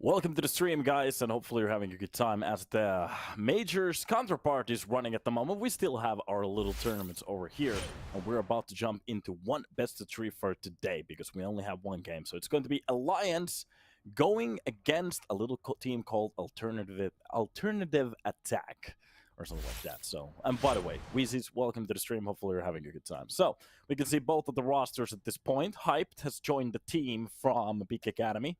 Welcome to the stream, guys, and hopefully you're having a good time as the Majors counterpart is running at the moment. We still have our little tournaments over here, and we're about to jump into one best of three for today because we only have one game. So it's going to be Alliance going against a little team called Alternative Attack or something like that. So, and by the way, Weezy's, welcome to the stream. Hopefully you're having a good time. So we can see both of the rosters at this point. Hyped has joined the team from Peak Academy.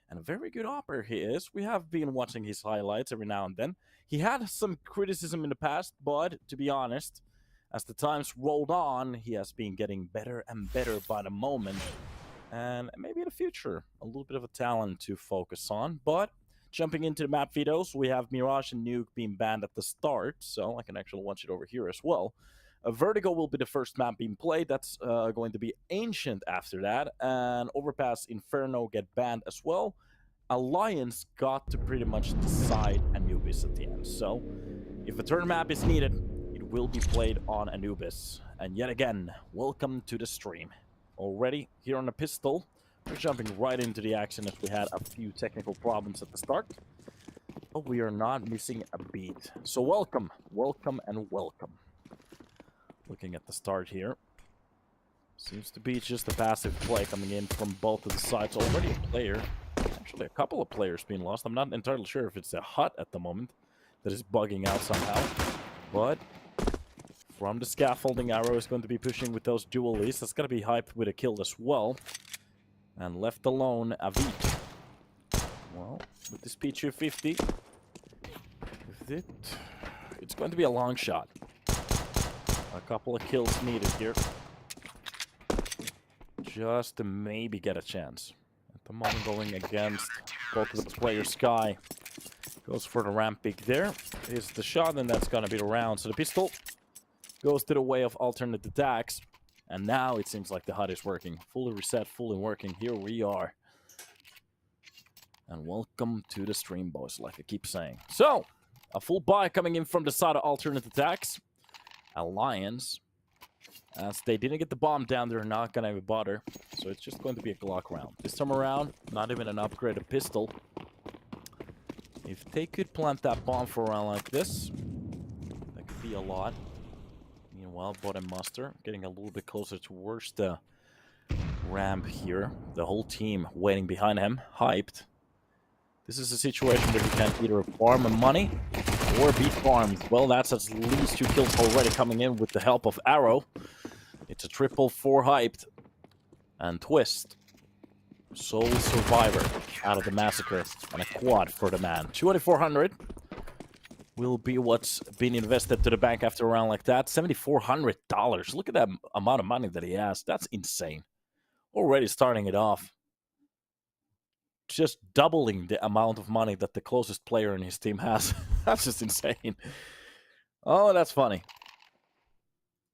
And a very good operator he is. We have been watching his highlights every now and then. He had some criticism in the past, but to be honest, as the times rolled on, he has been getting better and better by the moment. And maybe in the future, a little bit of a talent to focus on. But jumping into the map videos, we have Mirage and Nuke being banned at the start, so I can actually watch it over here as well. Vertigo will be the first map being played. That's going to be Ancient after that. And Overpass Inferno get banned as well. Alliance got to pretty much decide Anubis at the end. So, if a turn map is needed, it will be played on Anubis. And yet again, welcome to the stream. Already here on the pistol, we're jumping right into the action as we had a few technical problems at the start. But we are not missing a beat. So welcome, welcome, and welcome. Looking at the start here. Seems to be just a passive play coming in from both of the sides. Already a player. Actually, a couple of players being lost. I'm not entirely sure if it's a hut at the moment that is bugging out somehow. But from the scaffolding, Arrow is going to be pushing with those dualies. That's going to be hyped with a kill as well. And left alone, Avit. Well, with this P250, it's going to be a long shot. A couple of kills needed here. Just to maybe get a chance. At the moment going against both of the players. Sky goes for the ramp pick there. Is the shot, and that's going to be the round. So the pistol goes to the way of alternate attacks. And now it seems like the HUD is working. Fully reset, fully working. Here we are. And welcome to the stream, boys, like I keep saying. So, a full buy coming in from the side of alternate attacks. Alliance, as they didn't get the bomb down, they're not gonna bother, so it's just going to be a Glock round. This time around, not even an upgraded pistol. If they could plant that bomb for a round like this, that could be a lot. Meanwhile, Bottom Muster getting a little bit closer towards the ramp here. The whole team waiting behind him, hyped. This is a situation that you can either farm money or beat farms. Well, that's at least 2 kills already coming in with the help of Arrow. It's a 4-4 hyped. And Twist. Sole survivor out of the massacre. And a quad for the man. 2,400 will be what's been invested to the bank after a round like that. $7,400. Look at that amount of money that he has. That's insane. Already starting it off. Just doubling the amount of money that the closest player in his team has. That's just insane. Oh, that's funny.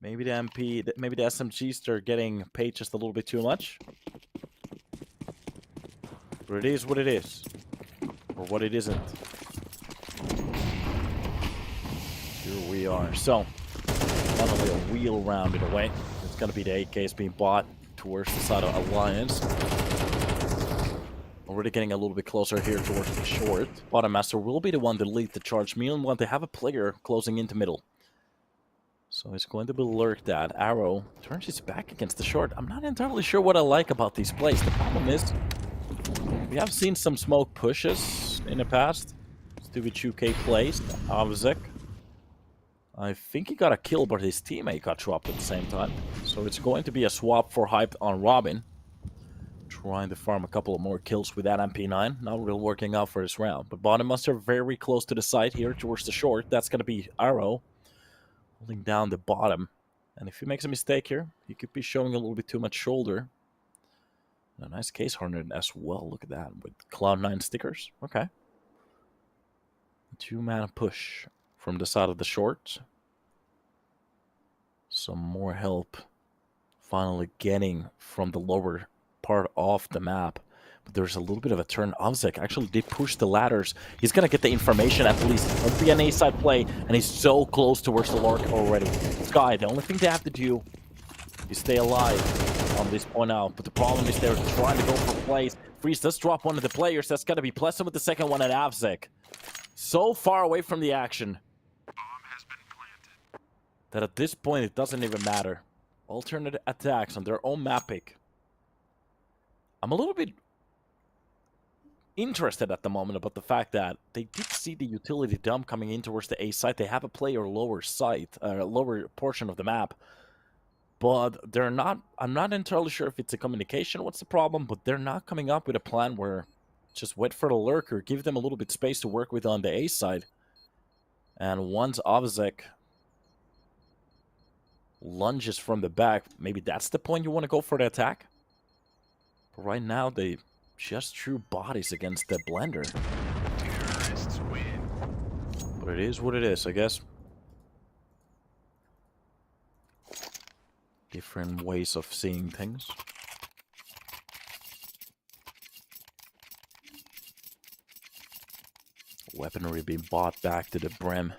Maybe the MP, maybe the SMGs are getting paid just a little bit too much. But it is what it is. Or what it isn't. Here we are. So, finally a wheel round in a way. It's going to be the AKs being bought towards the side of Alliance. Already getting a little bit closer here towards the short. Bottom Master will be the one to lead the charge. Meanwhile, they have a player closing into middle. So it's going to be lurked at. Arrow turns his back against the short. I'm not entirely sure what I like about these plays. The problem is, we have seen some smoke pushes in the past. Stupid 2K plays. Avzek. I think he got a kill, but his teammate got dropped at the same time. So it's going to be a swap for hype on Robin. Trying to farm a couple of more kills with that MP9. Not really working out for this round. But Bottom Master very close to the side here towards the short. That's going to be Arrow. Holding down the bottom. And if he makes a mistake here, he could be showing a little bit too much shoulder. A nice case harness as well. Look at that. With Cloud9 stickers. Okay. 2-man push from the side of the short. Some more help finally getting from the lower part of the map. But there's a little bit of a turn. Avzek actually did push the ladders. He's going to get the information at least. It'll be an A-side play, and he's so close towards the Lurk already. Sky, the only thing they have to do is stay alive on this point out. But the problem is they're trying to go for plays. Freeze does drop one of the players. That's got to be Pleasant with the second one at aTTaX. So far away from the action that at this point it doesn't even matter. Alternate attacks on their own map pick. I'm a little bit interested at the moment about the fact that they did see the utility dump coming in towards the A site. They have a player lower site, lower portion of the map, but they're not. I'm not entirely sure if it's a communication. What's the problem? But they're not coming up with a plan where just wait for the lurker, give them a little bit space to work with on the A side, and once aTTaX lunges from the back, maybe that's the point you want to go for the attack. But right now they just threw bodies against the blender. Terrorists win. But it is what it is, I guess. Different ways of seeing things. Weaponry being bought back to the brim.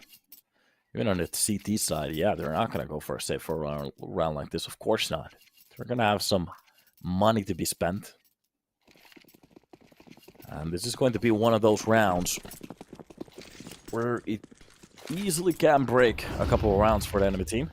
Even on the CT side, yeah, they're not going to go for a save for a round like this. Of course not. They're going to have some money to be spent. And this is going to be one of those rounds where it easily can break a couple of rounds for the enemy team.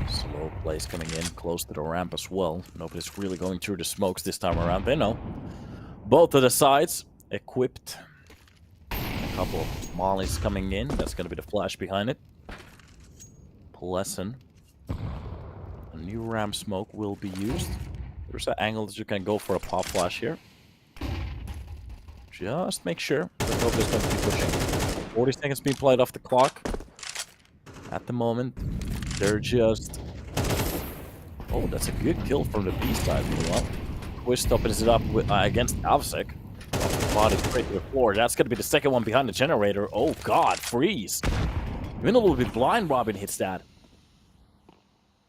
Slow plays coming in, close to the ramp as well. Nobody's really going through the smokes this time around. They know. Both of the sides equipped. A couple of mollies coming in. That's going to be the flash behind it. Pleasant. A new ramp smoke will be used. There's an angle that you can go for a pop flash here. Just make sure that nobody's going to be pushing. 40 seconds being played off the clock. At the moment, they're just... Oh, that's a good kill from the B side. Well, Twist opens it up with, against aTTaX. Body straight to the floor. That's going to be the second one behind the generator. Oh, God. Freeze. Even a little bit blind, Robin hits that.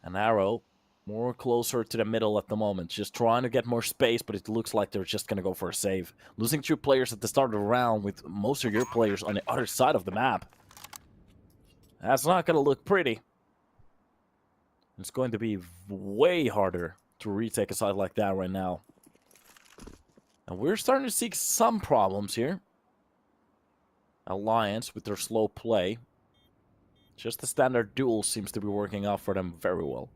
An arrow more closer to the middle at the moment. Just trying to get more space, but it looks like they're just going to go for a save. Losing 2 players at the start of the round with most of your players on the other side of the map. That's not going to look pretty. It's going to be way harder to retake a side like that right now. And we're starting to see some problems here. Alliance with their slow play. Just the standard duel seems to be working out for them very well.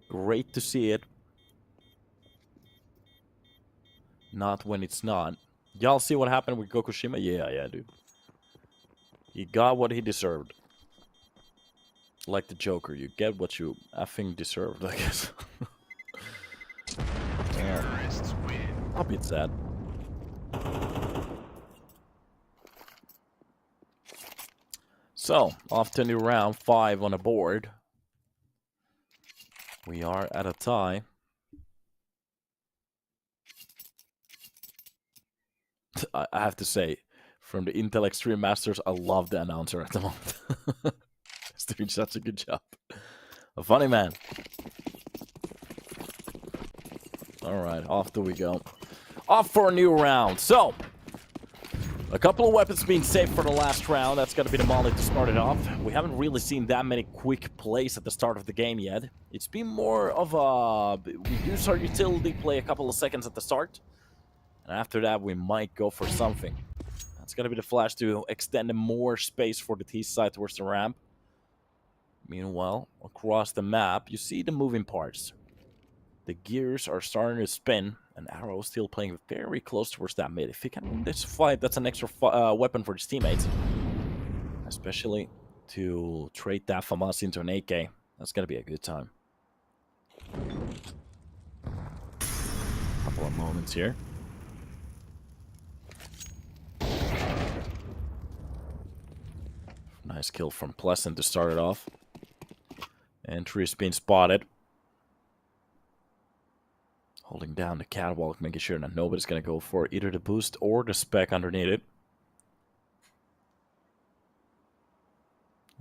Great to see it. Not when it's not. Y'all see what happened with Gokushima? Yeah, dude. He got what he deserved. Like the Joker, you get what you effing deserved, I guess. Terrorists win. I'll be sad. So, off to new round, 5 on the board. We are at a tie. I have to say, from the Intel Extreme Masters, I love the announcer at the moment. He's doing such a good job. A funny man. Alright, off do we go. Off for a new round. So, a couple of weapons being saved for the last round. That's going to be the molly to start it off. We haven't really seen that many quick plays at the start of the game yet. It's been more of a... We use our utility, play a couple of seconds at the start. And after that, we might go for something. That's going to be the flash to extend more space for the T side towards the ramp. Meanwhile, across the map, you see the moving parts. The gears are starting to spin, and Arrow still playing very close towards that mid. If he can win this fight, that's an extra weapon for his teammates. Especially to trade that FAMAS into an AK. That's going to be a good time. Couple of moments here. Nice kill from Pleasant to start it off. Entry is being spotted. Holding down the catwalk, making sure that nobody's going to go for either the boost or the spec underneath it.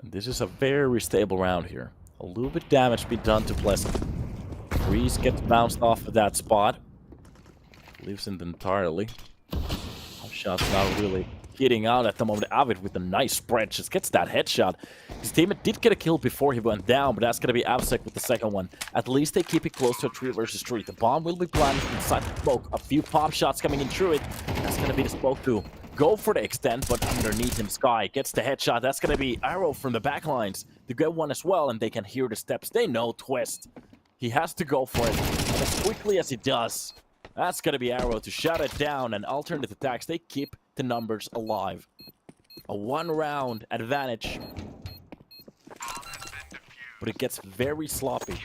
And this is a very stable round here. A little bit damage being done to Pleasant. Freeze gets bounced off of that spot. Leaves it entirely. Shot's not really hitting out at the moment. Avid with a nice spread just gets that headshot. His teammate did get a kill before he went down, but that's going to be aTTaX with the second one. At least they keep it close to a 3 versus 3. The bomb will be planted inside the smoke. A few pop shots coming in through it. That's going to be the smoke to go for the extent, but underneath him, Sky gets the headshot. That's going to be Arrow from the backlines to get one as well, and they can hear the steps. They know Twist. He has to go for it, and as quickly as he does, that's going to be Arrow to shut it down, and alternate attacks, they keep the numbers alive. A 1-round advantage, but it gets very sloppy.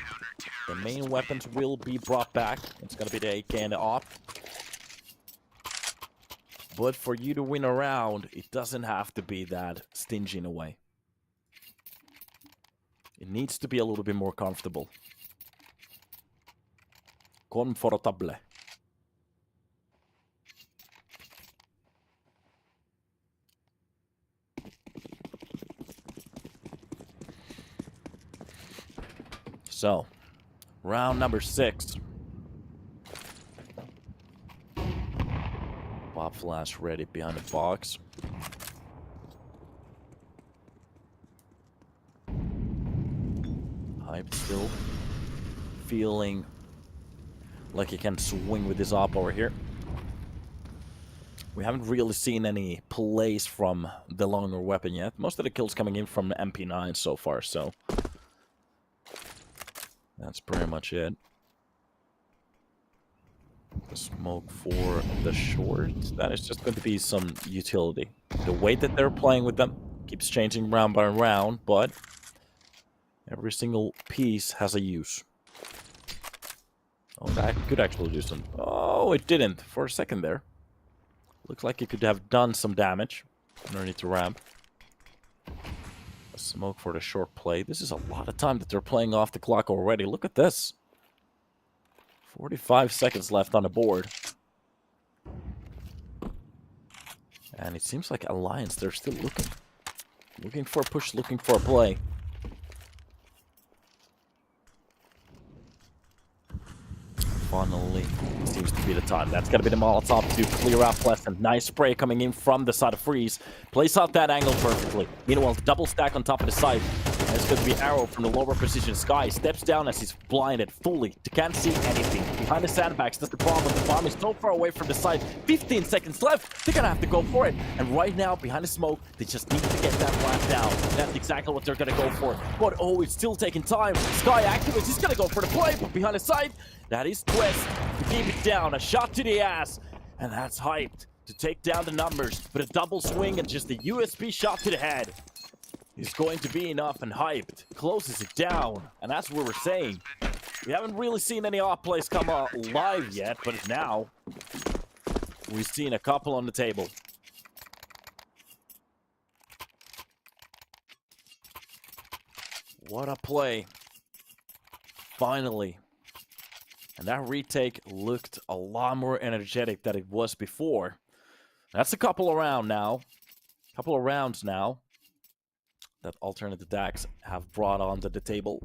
The main weapons will be brought back. It's going to be the AK and the AWP. But for you to win a round, it doesn't have to be that stingy in a way. It needs to be a little bit more comfortable. Confortable. So, round number 6. Pop flash ready behind the box. Hype still feeling like he can swing with his op over here. We haven't really seen any plays from the longer weapon yet. Most of the kills coming in from the MP9 so far, so that's pretty much it. The smoke for the short. That is just going to be some utility. The way that they're playing with them keeps changing round by round, but every single piece has a use. Oh, that could actually do some... Oh, it didn't for a second there. Looks like it could have done some damage. Underneath the ramp. A smoke for the short play. This is a lot of time that they're playing off the clock already. Look at this. 45 seconds left on the board. And it seems like Alliance, they're still looking. Looking for a push, looking for a play. Finally, seems to be the time. That's going to be the Molotov to clear out Pleasant. Nice spray coming in from the side of Freeze. Plays out that angle perfectly. Meanwhile, the double stack on top of the side. And it's going to be Arrow from the lower position. Sky steps down as he's blinded fully. Can't see anything. Behind the sandbags, that's the problem. The bomb is so far away from the side. 15 seconds left. They're going to have to go for it. And right now, behind the smoke, they just need to get that blast down. That's exactly what they're going to go for. But oh, it's still taking time. Sky activates. He's going to go for the play, but behind the side, that is Twist to keep it down. A shot to the ass. And that's hyped to take down the numbers. But a double swing and just a USB shot to the head is going to be enough, and hyped closes it down. And that's what we're saying. We haven't really seen any off plays come live yet, but now we've seen a couple on the table. What a play. Finally. And that retake looked a lot more energetic than it was before. That's a couple of rounds now. That alternate attacks have brought onto the table.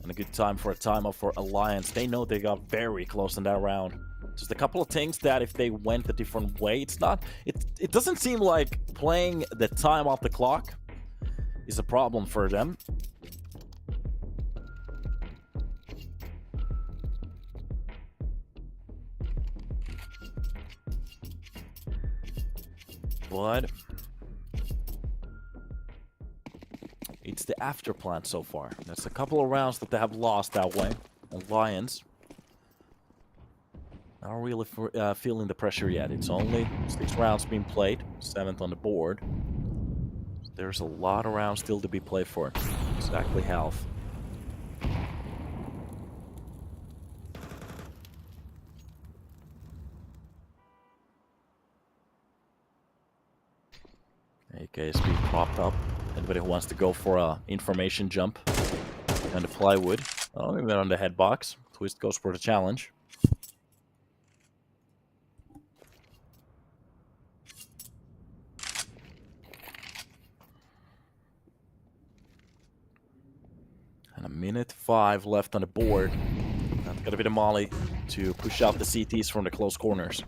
And a good time for a timeout for Alliance. They know they got very close in that round. Just a couple of things that if they went a different way, it doesn't seem like playing the time off the clock is a problem for them. But it's the after plan so far. That's a couple of rounds that they have lost that way. Alliance not really feeling the pressure yet. It's only 6 rounds being played, 7th on the board. There's a lot of rounds still to be played for. Exactly half. AK is being propped up. Anybody who wants to go for a information jump on the plywood. Oh, even on the head box. Twist goes for the challenge. And a minute 5 left on the board. That's gonna be the molly to push out the CTs from the close corners.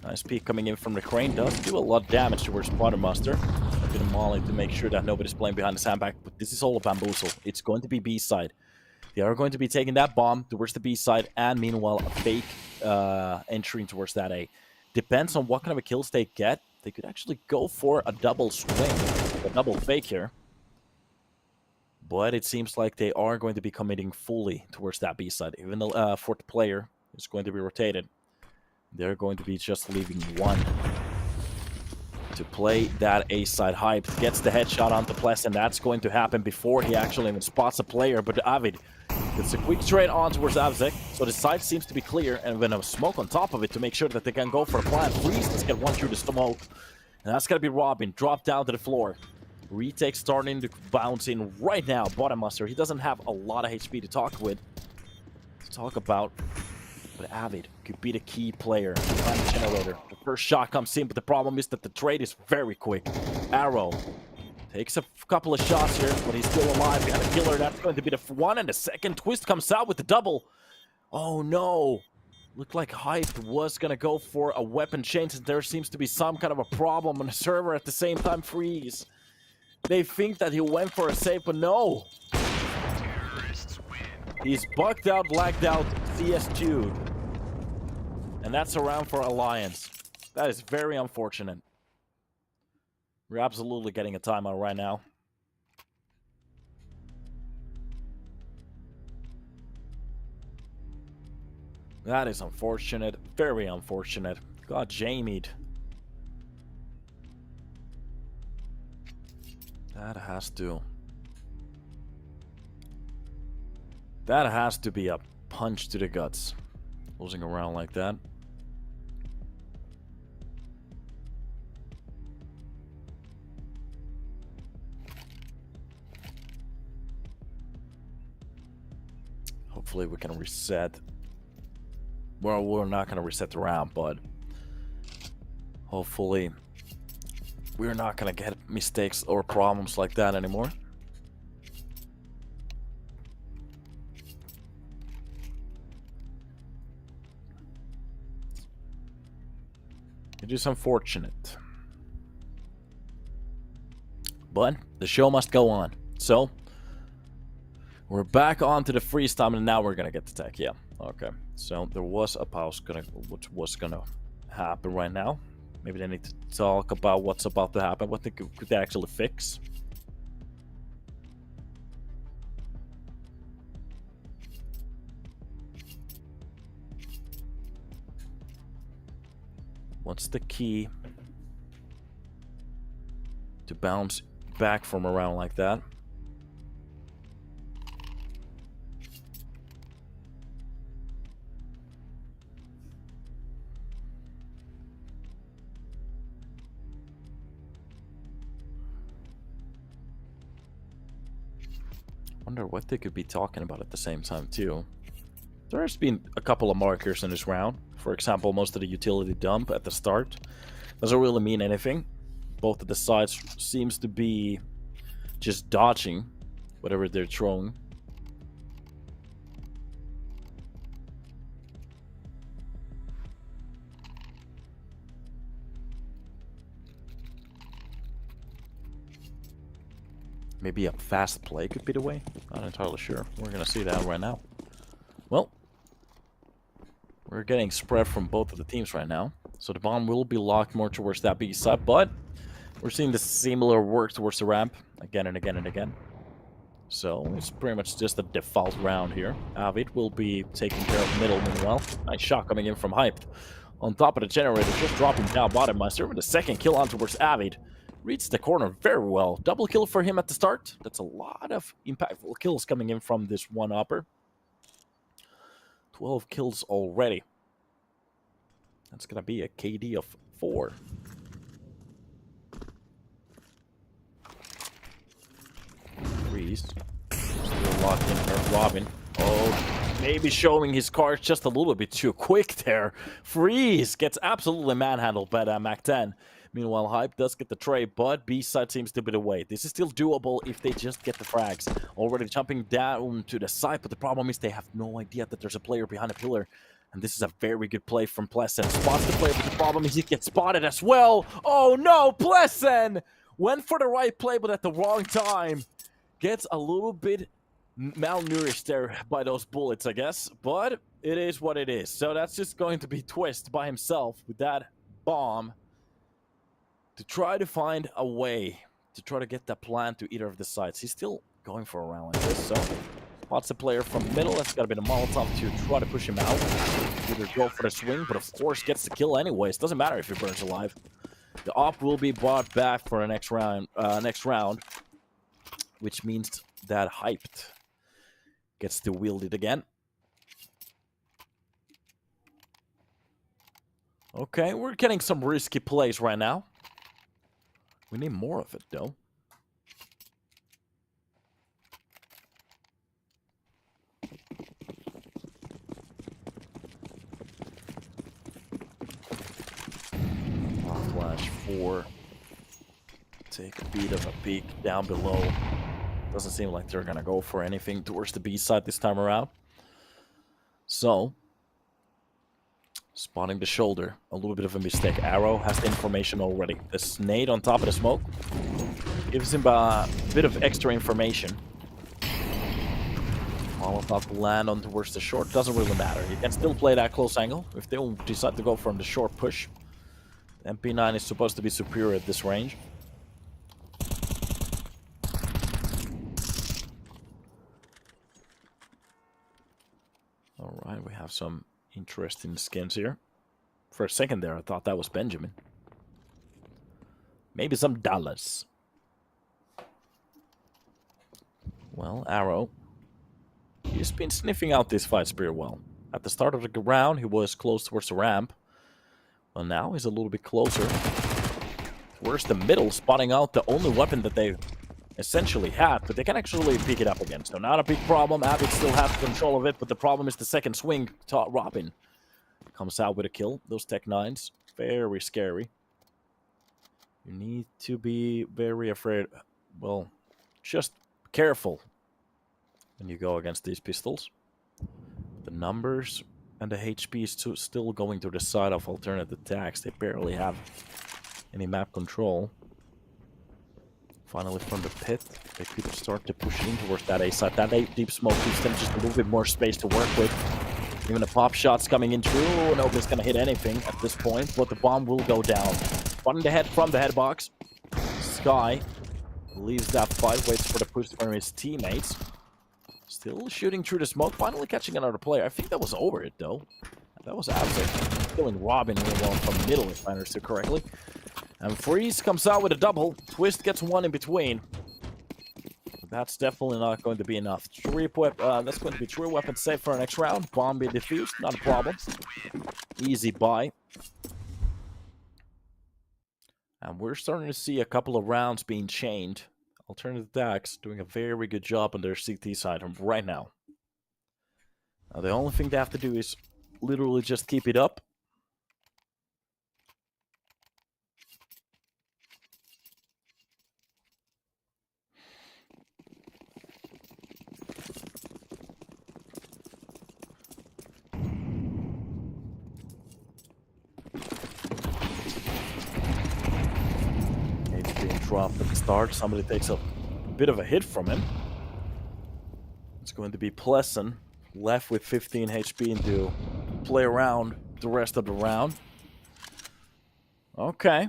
Nice peek coming in from the crane. Does do a lot of damage towards Bottommaster. A bit of molly to make sure that nobody's playing behind the sandbag. But this is all a bamboozle. It's going to be B side. They are going to be taking that bomb towards the B side, and meanwhile a fake entering towards that A. Depends on what kind of a kills they get. They could actually go for a double swing, a double fake here. But it seems like they are going to be committing fully towards that B side. Even the fourth player is going to be rotated. They're going to be just leaving one to play that A side. Hype gets the headshot onto Pless, and that's going to happen before he actually even spots a player. But Avid gets a quick trade on towards aTTaX, so the side seems to be clear, and when a smoke on top of it to make sure that they can go for a plant. Freeze, let's get one through the smoke, and that's gonna be Robin. Drop down to the floor. Retake starting to bounce in right now. Bottommaster, he doesn't have a lot of HP to talk about, but Avid could be the key player behind the generator. The first shot comes in, but the problem is that the trade is very quick. Arrow takes a couple of shots here, but he's still alive. We got a killer. That's going to be the one, and the second twist comes out with the double. Oh no. Looked like Hype was going to go for a weapon change, and there seems to be some kind of a problem on the server at the same time. Freeze. They think that he went for a save, but no. Terrorists win. He's bugged out, lagged out, CS2'd. And that's a round for Alliance. That is very unfortunate. We're absolutely getting a timeout right now. That is unfortunate. Very unfortunate. Got Jamied. That has to be a punch to the guts. Losing a round like that. Hopefully we can reset. Well, we're not going to reset the round, but hopefully we're not going to get mistakes or problems like that anymore. It is unfortunate. But the show must go on. So we're back onto the freeze time, and now we're gonna get the tech. Yeah, okay. So there was a pause which was gonna happen right now. Maybe they need to talk about what's about to happen. What they could they actually fix? What's the key to bounce back from a round like that? Wonder what they could be talking about at the same time too. There's been a couple of markers in this round. For example, most of the utility dump at the start doesn't really mean anything. Both of the sides seems to be just dodging whatever they're throwing. Maybe a fast play could be the way. Not entirely sure. We're gonna see that right now. Well, we're getting spread from both of the teams right now. So the bomb will be locked more towards that B side, but we're seeing the similar work towards the ramp again and again and again. So it's pretty much just a default round here. Avid will be taking care of middle meanwhile. Nice shot coming in from Hyped. On top of the generator, just dropping down Bottommaster with a second kill on towards Avid. Reads the corner very well. Double kill for him at the start. That's a lot of impactful kills coming in from this one upper. 12 kills already. That's gonna be a KD of 4. Freeze. Still locked in there. Robin. Oh, maybe showing his cards just a little bit too quick there. Freeze gets absolutely manhandled by that Mac 10. Meanwhile, Hype does get the trade, but B-side seems to be the way. This is still doable if they just get the frags. Already jumping down to the side, but the problem is they have no idea that there's a player behind a pillar. And this is a very good play from Plessen. Spots the play, but the problem is he gets spotted as well. Oh no, Plessen went for the right play, but at the wrong time. Gets a little bit malnourished there by those bullets, I guess. But it is what it is. So that's just going to be Twist by himself with that bomb to try to find a way to try to get that plan to either of the sides. He's still going for a round like this, so spots a player from the middle. That's got to be the Molotov to try to push him out. Either go for the swing, but of course gets the kill anyways. Doesn't matter if he burns alive. The op will be brought back for the next round, which means that Hyped gets to wield it again. Okay, we're getting some risky plays right now. We need more of it, though. Flash 4. Take a beat of a peek down below. Doesn't seem like they're going to go for anything towards the B side this time around. So, spotting the shoulder. A little bit of a mistake. Arrow has the information already. The nade on top of the smoke gives him a bit of extra information. Molotov will land on towards the short. Doesn't really matter. You can still play that close angle if they don't decide to go from the short push. MP9 is supposed to be superior at this range. Alright, we have some interesting skins here. For a second there, I thought that was Benjamin. Maybe some dollars. Well, Arrow. He's been sniffing out these fights pretty well. At the start of the round, he was close towards the ramp. Well, now he's a little bit closer towards the middle, spotting out the only weapon that they essentially had, but they can actually pick it up again. So not a big problem. Avid still has control of it, but the problem is the second swing. Robin comes out with a kill. Those Tech 9s, very scary. You need to be very afraid. Well, just careful when you go against these pistols. The numbers and the HP is still going to the side of alternative attacks. They barely have any map control. Finally, from the pit, they could start to push in towards that A side. That deep smoke gives them just a little bit more space to work with. Even the pop shots coming in through. Nobody's going to hit anything at this point, but the bomb will go down. One the head from the head box. Sky leaves that fight, waits for the push from his teammates. Still shooting through the smoke, finally catching another player. I think that was over it, though. That was absolutely killing Robin from the middle, if I understood correctly. And Freeze comes out with a double. Twist gets one in between. That's definitely not going to be enough. That's going to be true weapon safe for our next round. Bomb be defused, not a problem. Easy buy. And we're starting to see a couple of rounds being chained. Alternative aTTaX doing a very good job on their CT side right now. Now the only thing they have to do is literally just keep it up. Dropped at the start. Somebody takes a bit of a hit from him. It's going to be Plessen left with 15 HP and to play around the rest of the round. Okay.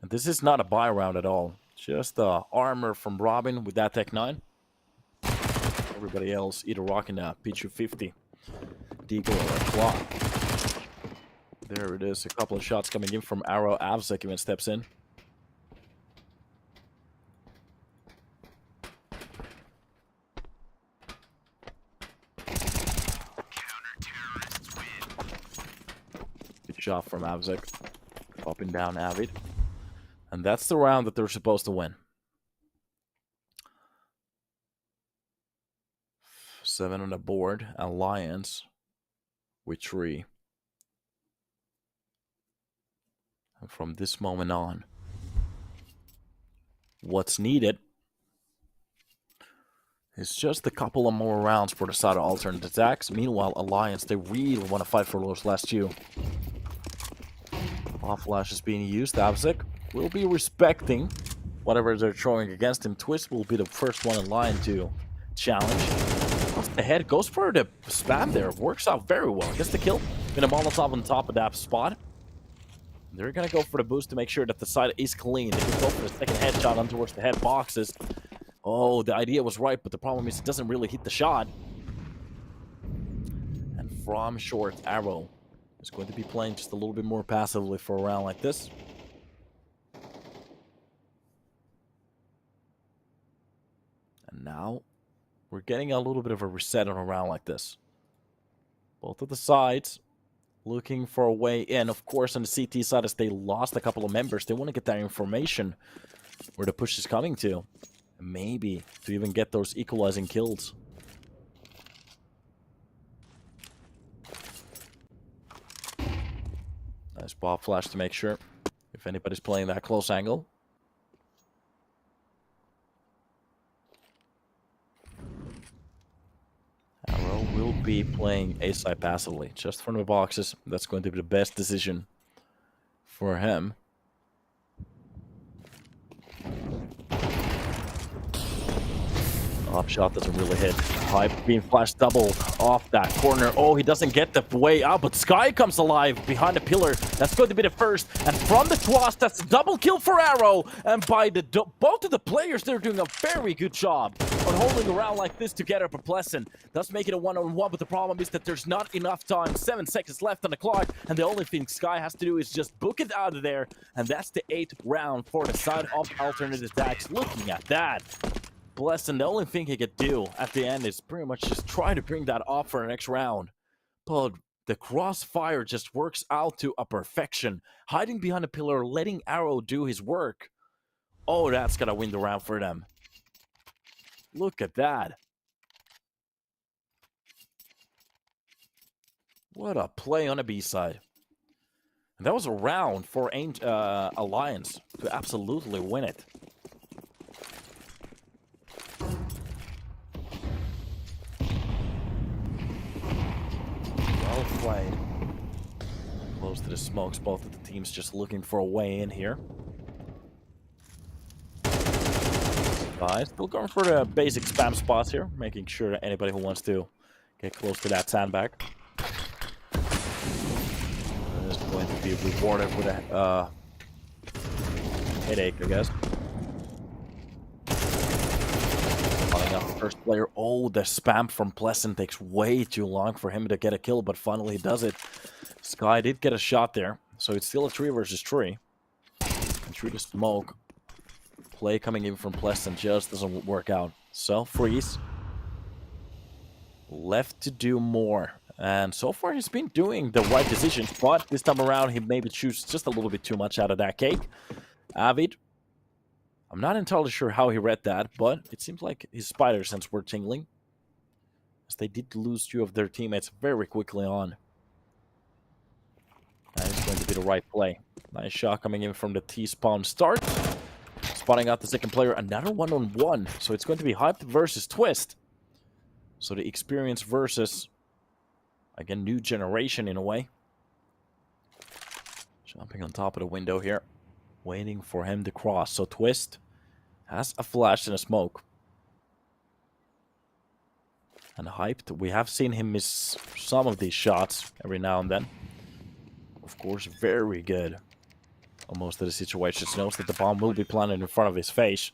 And this is not a buy round at all. Just armor from Robin with that Tech 9. Everybody else either rocking a P250, Deagle, or a Clock. There it is. A couple of shots coming in from Arrow. Avsek even steps in. Shot from Avsek, popping down Avid, and that's the round that they're supposed to win. 7 on the board, Alliance with 3. And from this moment on, what's needed It's just a couple of more rounds for the side of alternate attacks. Meanwhile, Alliance, they really want to fight for those last two. Off flash is being used. aTTaX will be respecting whatever they're throwing against him. Twist will be the first one in line to challenge. Off the head, goes for the spam there. Works out very well. Gets the kill. Gonna Molotov on top of that spot. They're gonna go for the boost to make sure that the side is clean. They can go for the second headshot on towards the head boxes. Oh, the idea was right, but the problem is it doesn't really hit the shot. And from short, Arrow is going to be playing just a little bit more passively for a round like this. And now we're getting a little bit of a reset on a round like this. Both of the sides looking for a way in. Of course, on the CT side, as they lost a couple of members, they want to get that information where the push is coming to. Maybe to even get those equalizing kills. Nice pop flash to make sure if anybody's playing that close angle. Arrow will be playing A side passively, just from the boxes. That's going to be the best decision for him. Up shot doesn't really hit. Hype being flash doubled off that corner. Oh, he doesn't get the way out, but Sky comes alive behind the pillar. That's going to be the first. And from the twast, that's a double kill for Arrow. And by the both of the players, they're doing a very good job on holding around like this together. But Pleasant does make it a one-on-one, but the problem is that there's not enough time. 7 seconds left on the clock, and the only thing Sky has to do is just book it out of there. And that's the 8th round for the side of alternate attacks. Looking at that. Blessin, the only thing he could do at the end is pretty much just try to bring that off for the next round. But the crossfire just works out to a perfection. Hiding behind a pillar, letting Arrow do his work. Oh, that's gonna win the round for them. Look at that. What a play on the B side. And that was a round for Alliance to absolutely win it. Played. Close to the smokes, both of the teams just looking for a way in here. Guys, still going for the basic spam spots here, making sure that anybody who wants to get close to that sandbag is going to be rewarded with a headache, I guess. Up the first player. Oh, the spam from Pleasant takes way too long for him to get a kill, but finally he does it. Sky did get a shot there, so it's still a 3 versus 3. And through the smoke, play coming in from Pleasant just doesn't work out. So, freeze. Left to do more. And so far he's been doing the right decisions, but this time around he maybe chooses just a little bit too much out of that cake. Avid. I'm not entirely sure how he read that, but it seems like his spider sense were tingling, as they did lose 2 of their teammates very quickly on. That is going to be the right play. Nice shot coming in from the T-spawn start. Spotting out the second player, another one-on-one. So it's going to be Hyped versus Twist. So the experience versus, again, new generation in a way. Jumping on top of the window here. Waiting for him to cross. So Twist has a flash and a smoke. And Hyped, we have seen him miss some of these shots every now and then. Of course, very good on most of the situations. Knows that the bomb will be planted in front of his face.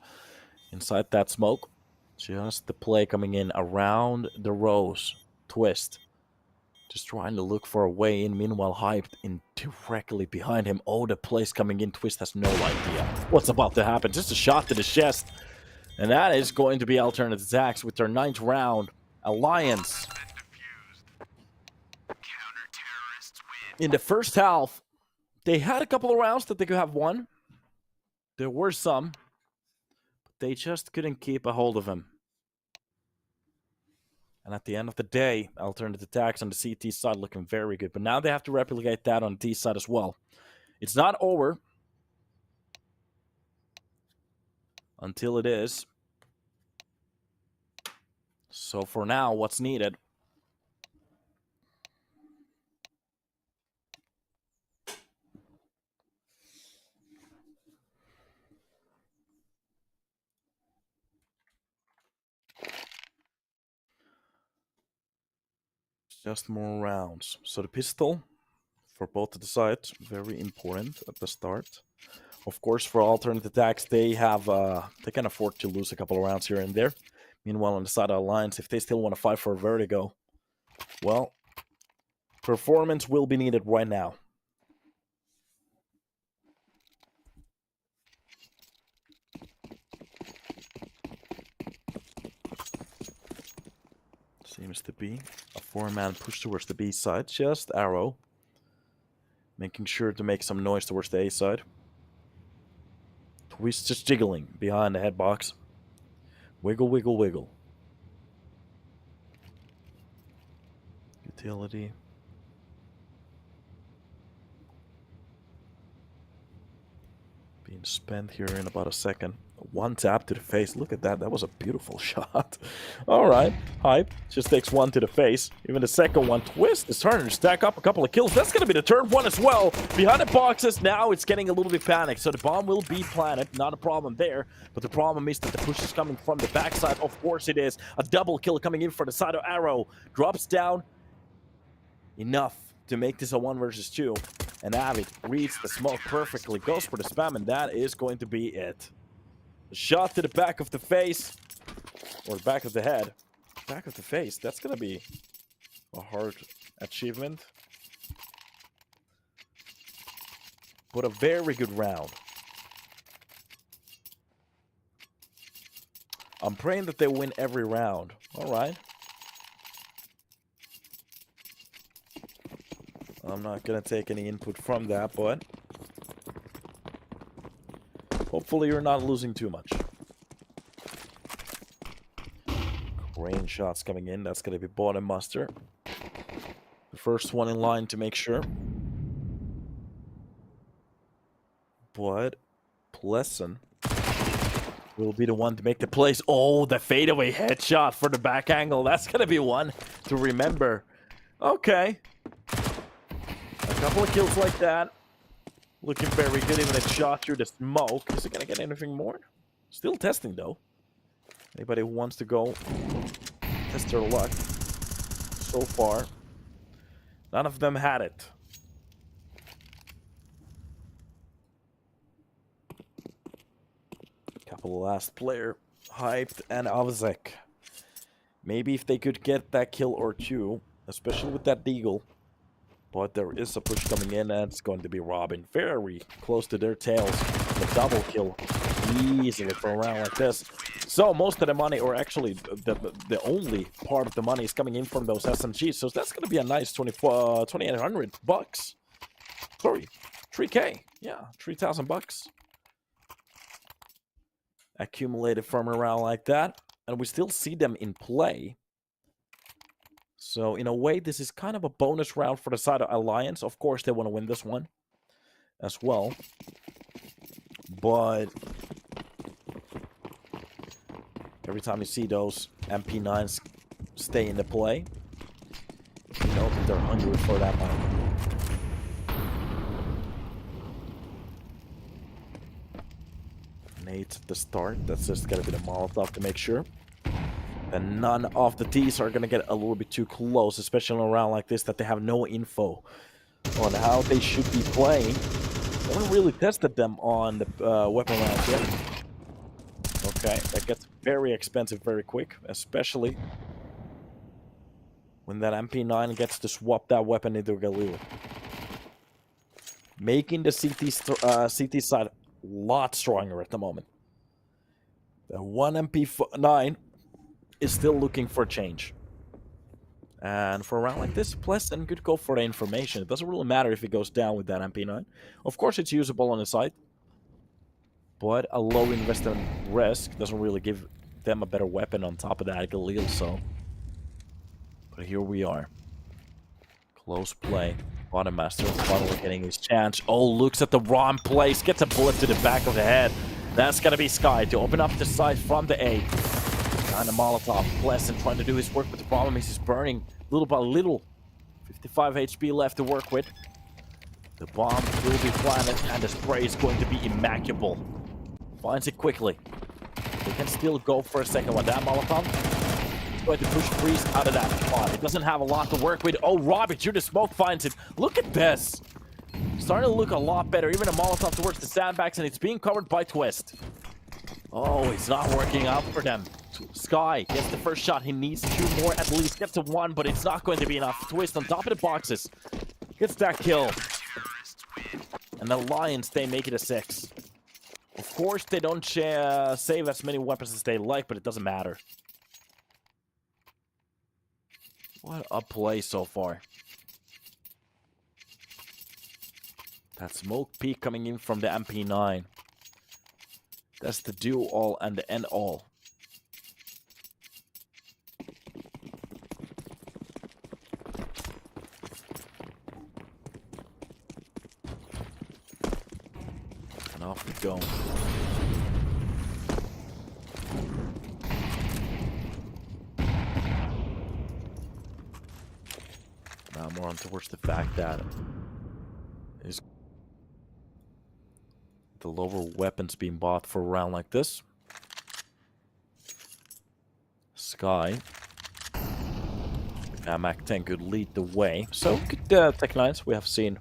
Inside that smoke, just the play coming in around the rows. Twist. Just trying to look for a way in. Meanwhile, Hyped in directly behind him. Oh, the place coming in. Twist has no idea what's about to happen. Just a shot to the chest. And that is going to be alternate attacks with their 9th round. Alliance. In the first half, they had a couple of rounds that they could have won. There were some. But they just couldn't keep a hold of him. And at the end of the day, alternate attacks on the CT side looking very good. But now they have to replicate that on the D side as well. It's not over until it is. So for now, what's needed? Just more rounds. So the pistol for both of the sides, very important at the start. Of course, for alternate attacks, they can afford to lose a couple of rounds here and there. Meanwhile, on the side of Alliance, if they still want to fight for Vertigo, well, performance will be needed right now. Seems to be a 4-man push towards the B side. Just arrow. Making sure to make some noise towards the A side. Twist just jiggling behind the head box. Wiggle, wiggle, wiggle. Utility. Being spent here in about a second. One tap to the face. Look at that. That was a beautiful shot. All right. Hype. Just takes one to the face. Even the second one. Twist is starting to stack up a couple of kills. That's going to be the third one as well. Behind the boxes. Now it's getting a little bit panicked. So the bomb will be planted. Not a problem there. But the problem is that the push is coming from the backside. Of course it is. A double kill coming in for the side of Arrow. Drops down. Enough to make this a 1 versus 2. And Avid reads the smoke perfectly. Goes for the spam. And that is going to be it. Shot to the back of the face. Or the back of the head. Back of the face. That's going to be a hard achievement. But a very good round. I'm praying that they win every round. Alright. I'm not going to take any input from that, but hopefully you're not losing too much. Crane shots coming in. That's going to be bottom muster. The first one in line to make sure. But Pleasant will be the one to make the plays. Oh, the fadeaway headshot for the back angle. That's going to be one to remember. Okay. A couple of kills like that. Looking very good. Even a shot through the smoke. Is it going to get anything more? Still testing, though. Anybody who wants to go test their luck. So far, none of them had it. Couple of last player. Hyped and Avzek. Maybe if they could get that kill or two. Especially with that deagle. But there is a push coming in, and it's going to be Robin. Very close to their tails. The double kill easily for a round like this. So most of the money, or actually the only part of the money, is coming in from those SMGs. So that's going to be a nice 2,800 bucks. Sorry, 3K. Yeah, 3,000 bucks. Accumulated from a round like that. And we still see them in play. So, in a way, this is kind of a bonus round for the side of Alliance. Of course, they want to win this one as well. But every time you see those MP9s stay in the play, you know that they're hungry for that money. Nate at the start. That's just going to be the Molotov to make sure. And none of the T's are going to get a little bit too close, especially on a round like this, that they have no info on how they should be playing. They haven't really tested them on the weapon rounds yet. Okay, that gets very expensive very quick, especially when that MP9 gets to swap that weapon into Galil. Making the CT side a lot stronger at the moment. The one MP9 is still looking for change. And for a round like this, Pleasant could go for the information. It doesn't really matter if it goes down with that MP9. Of course, it's usable on the side. But a low investment risk doesn't really give them a better weapon on top of that Galil, so. But here we are. Close play. Bottom Master finally getting his chance. Oh, looks at the wrong place. Gets a bullet to the back of the head. That's going to be Sky to open up the side from the A. And a Molotov. Pleasant trying to do his work, but the problem is he's burning little by little. 55 HP left to work with. The bomb will be planted, and the spray is going to be immaculable. Finds it quickly. They can still go for a second one. That Molotov is going to push Freeze out of that spot. It doesn't have a lot to work with. Oh, Robbie through the smoke finds it. Look at this. Starting to look a lot better. Even a Molotov towards the sandbags, and it's being covered by Twist. Oh, it's not working out for them. Sky gets the first shot. He needs 2 more at least. Gets to 1, but it's not going to be enough. Twist on top of the boxes. Gets that kill. And the Lions, they make it a 6. Of course, they don't save as many weapons as they like, but it doesn't matter. What a play so far. That smoke peak coming in from the MP9. That's the do-all and the end-all. And off we go. Now more on towards the fact that is the lower weapons being bought for a round like this. Sky. Mac 10 could lead the way. So, good Tech 9s. We have seen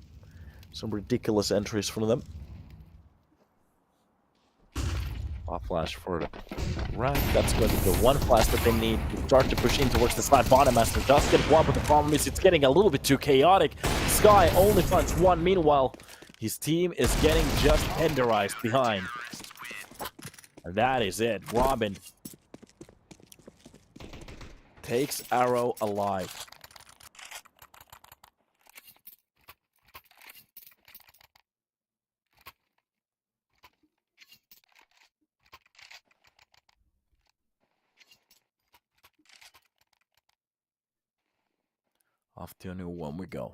some ridiculous entries from them. Off flash for the right. That's going to be the one flash that they need to start to push in towards the side. Bottom Master does get one, but the problem is it's getting a little bit too chaotic. Sky only finds 1. Meanwhile, his team is getting just tenderized behind. And that is it. Robin takes Arrow alive. Off to a new one we go.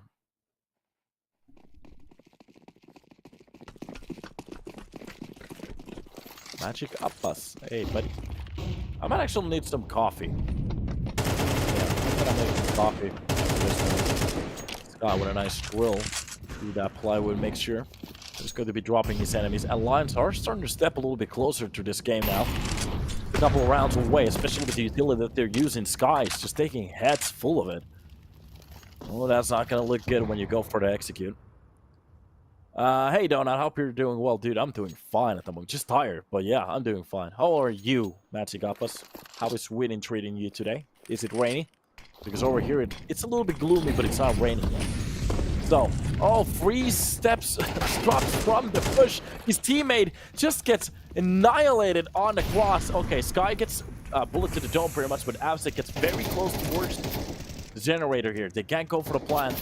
Magic Uppas. Hey, buddy. I might actually need some coffee. Yeah, I'm gonna make some coffee. This guy with a nice drill through that plywood mixture. He's going to be dropping his enemies. And Lions are starting to step a little bit closer to this game now. A couple of rounds away, especially with the utility that they're using. Sky is just taking heads full of it. Oh, that's not going to look good when you go for the execute. Hey, Donut, I hope you're doing well, dude. I'm doing fine at the moment. Just tired, but yeah, I'm doing fine. How are you, Matsigapas? How is Sweden treating you today? Is it rainy? Because over here, it's a little bit gloomy, but it's not raining yet. So, oh, 3 steps drops from the push. His teammate just gets annihilated on the cross. Okay, Sky gets a bullet to the dome pretty much, but aTTaX gets very close towards the generator here. They can't go for the plant.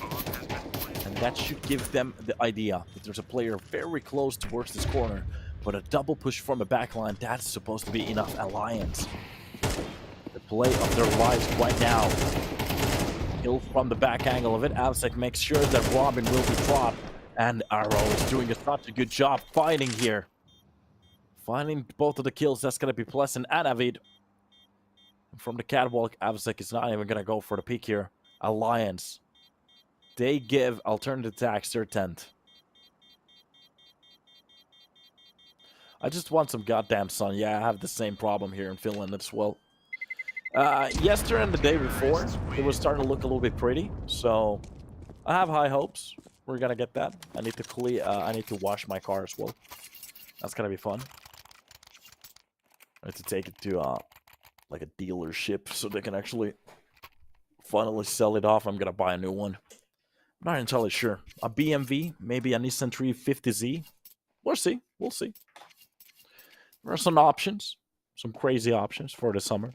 And that should give them the idea that there's a player very close towards this corner. But a double push from the backline, that's supposed to be enough. Alliance. The play of their lives right now. Kill from the back angle of it. aTTaX makes sure that Robin will be dropped. And Arrow is doing such a good job fighting here. Finding both of the kills, that's going to be Pleasant and Avid. From the catwalk, aTTaX is not even going to go for the peak here. Alliance. They give alternative attacks their 10th. I just want some goddamn sun. Yeah, I have the same problem here in Finland as well. Yesterday and the day before, it was starting to look a little bit pretty. So, I have high hopes. We're gonna get that. I need to clean. I need to wash my car as well. That's gonna be fun. I need to take it to like a dealership so they can actually finally sell it off. I'm gonna buy a new one. I'm not entirely sure. A BMW, maybe a Nissan 350Z. We'll see. We'll see. There are some options, some crazy options for the summer.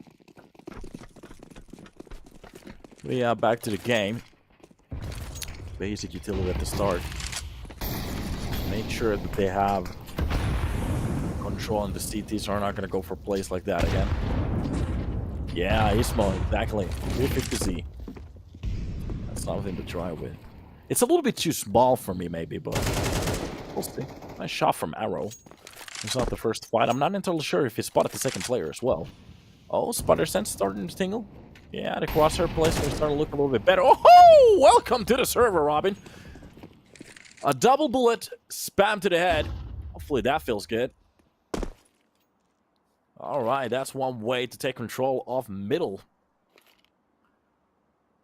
Yeah, back to the game. Basic utility at the start. Make sure that they have control and the CTs are not going to go for plays like that again. Yeah, Ismo, exactly. 350Z. That's something to try with. It's a little bit too small for me, maybe, but we'll see. Nice shot from Arrow. It's not the first fight. I'm not entirely sure if he spotted the second player as well. Oh, Spider Sense starting to tingle. Yeah, the crosshair placement starting to look a little bit better. Oh, welcome to the server, Robin. A double bullet spam to the head. Hopefully that feels good. All right, that's one way to take control of middle.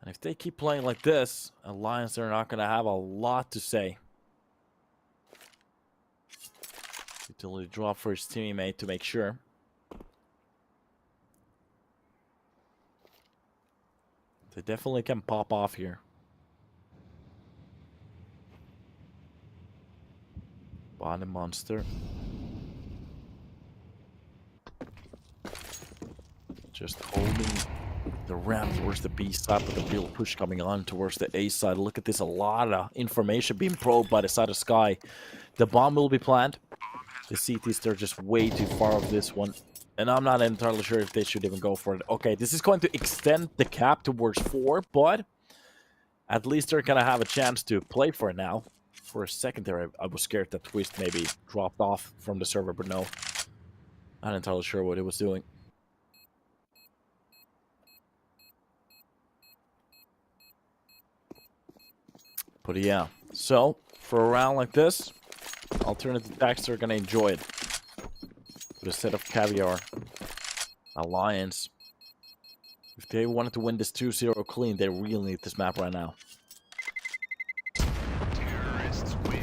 And if they keep playing like this, Alliance are not going to have a lot to say. Utility drop for his teammate to make sure. They definitely can pop off here. Bottom monster. Just holding the ramp towards the B side, but the real push coming on towards the A side. Look at this, a lot of information being probed by the side of Sky. The bomb will be planted. The CTs, they're just way too far off this one. And I'm not entirely sure if they should even go for it. Okay, this is going to extend the cap towards 4, but at least they're going to have a chance to play for it now. For a second there, I was scared that Twist maybe dropped off from the server, but no. I'm not entirely sure what it was doing. But yeah, so for a round like this, alternative attacks are going to enjoy it. With a set of Caviar, Alliance. If they wanted to win this 2-0 clean, they really need this map right now. Terrorists win.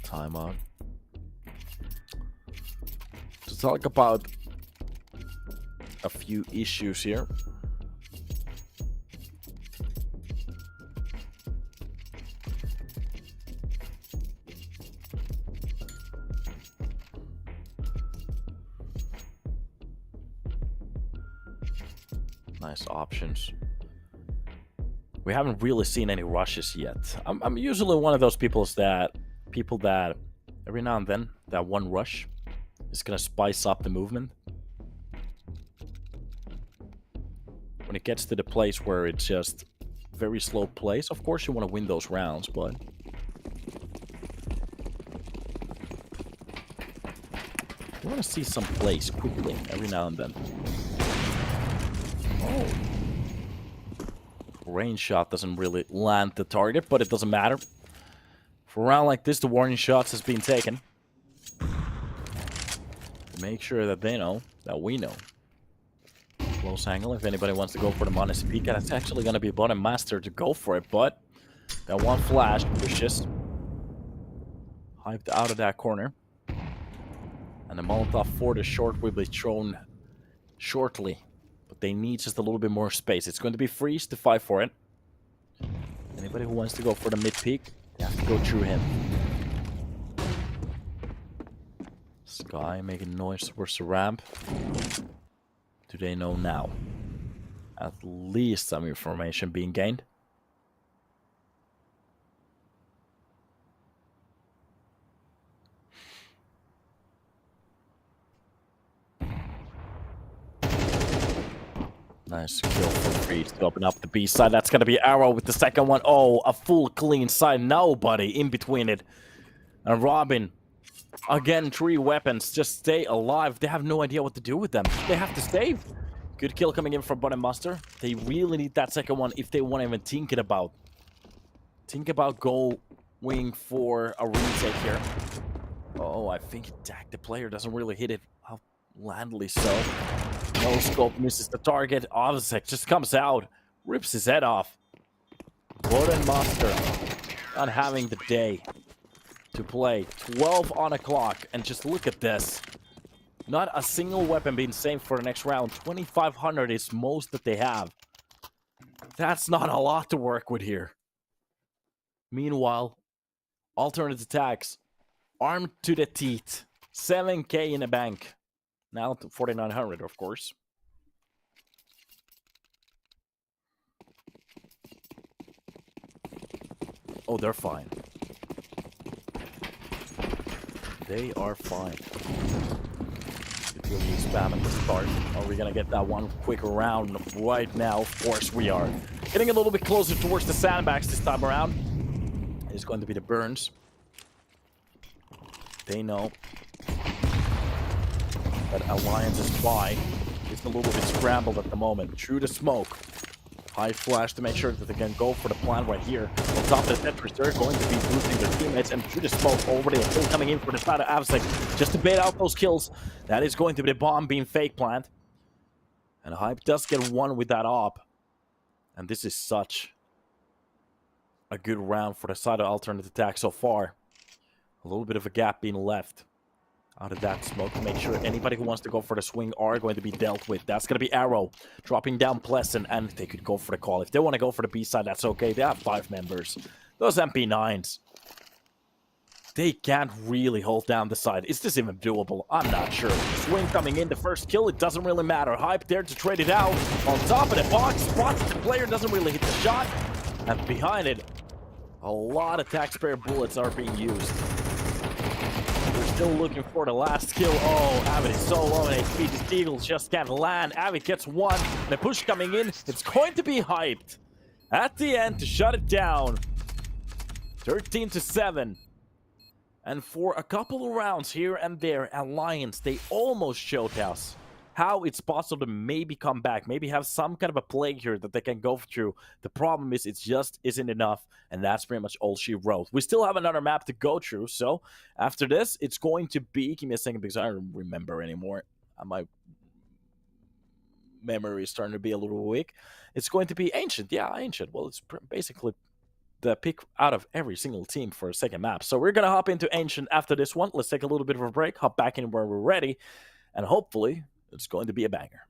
Timeout. To talk about a few issues here. Nice options. We haven't really seen any rushes yet. I'm usually one of those people that every now and then that one rush is gonna spice up the movement. When it gets to the place where it's just very slow plays, of course you want to win those rounds, but you want to see some plays quickly every now and then. Oh. Range shot doesn't really land the target, but it doesn't matter. For a round like this, the warning shots has been taken. To make sure that they know that we know. Close angle, if anybody wants to go for the minus peak, that's actually going to be bottom master to go for it, but that one flash pushes. Hyped out of that corner. And the Molotov for the short will be thrown shortly. But they need just a little bit more space. It's going to be Freeze to fight for it. Anybody who wants to go for the mid peak, you have to go through him. Sky making noise towards the ramp. Do they know now? At least some information being gained. Nice kill for Freeze to open up the B side. That's going to be Arrow with the second one. Oh, a full clean side. Nobody in between it. And Robin, again, 3 weapons. Just stay alive. They have no idea what to do with them. They have to save. Good kill coming in from Bottom Master. They really need that second one if they want to even think about going for a retake here. Oh, I think aTTaX, the player, doesn't really hit it landly so. No scope, misses the target. aTTaX just comes out, rips his head off. Bottom Master not having the day to play. 12 on a clock, and just look at this. Not a single weapon being saved for the next round. 2,500 is most that they have. That's not a lot to work with here. Meanwhile, alternate attacks. Armed to the teeth. 7k in the bank. Now to 4,900, of course. Oh, they're fine. They are fine. Will we spam at the start? Are we gonna get that one quick round right now? Of course we are. Getting a little bit closer towards the sandbags this time around. It's going to be the Burns. They know that Alliance's buy is a little bit scrambled at the moment. Through the smoke. High flash to make sure that they can go for the plan right here. On top of the Tetris, they're going to be boosting their teammates, and through the smoke already a kill coming in for the side of aTTaX just to bait out those kills. That is going to be the bomb being fake planned. And Hype does get one with that op. And this is such a good round for the side of alternate attack so far. A little bit of a gap being left out of that smoke to make sure anybody who wants to go for the swing are going to be dealt with. That's going to be Arrow dropping down Pleasant, and they could go for the call. If they want to go for the B side, that's okay. They have 5 members. Those MP9s, they can't really hold down the side. Is this even doable? I'm not sure. Swing coming in, the first kill, it doesn't really matter. Hype there to trade it out. On top of the box, spots the player, doesn't really hit the shot. And behind it, a lot of taxpayer bullets are being used. We're still looking for the last kill. Oh, Avid is so low in HP. The Eagles just can't land. Avid gets one. The push coming in. It's going to be Hyped at the end to shut it down. 13-7. And for a couple of rounds here and there, Alliance, they almost showed us how it's possible to maybe come back, maybe have some kind of a plague here that they can go through. The problem is it just isn't enough, and that's pretty much all she wrote. We still have another map to go through, so after this, it's going to be... Give me a second because I don't remember anymore. My memory is starting to be a little weak. It's going to be Ancient. Yeah, Ancient. Well, it's basically the pick out of every single team for a second map. So we're going to hop into Ancient after this one. Let's take a little bit of a break, hop back in where we're ready, and hopefully it's going to be a banger.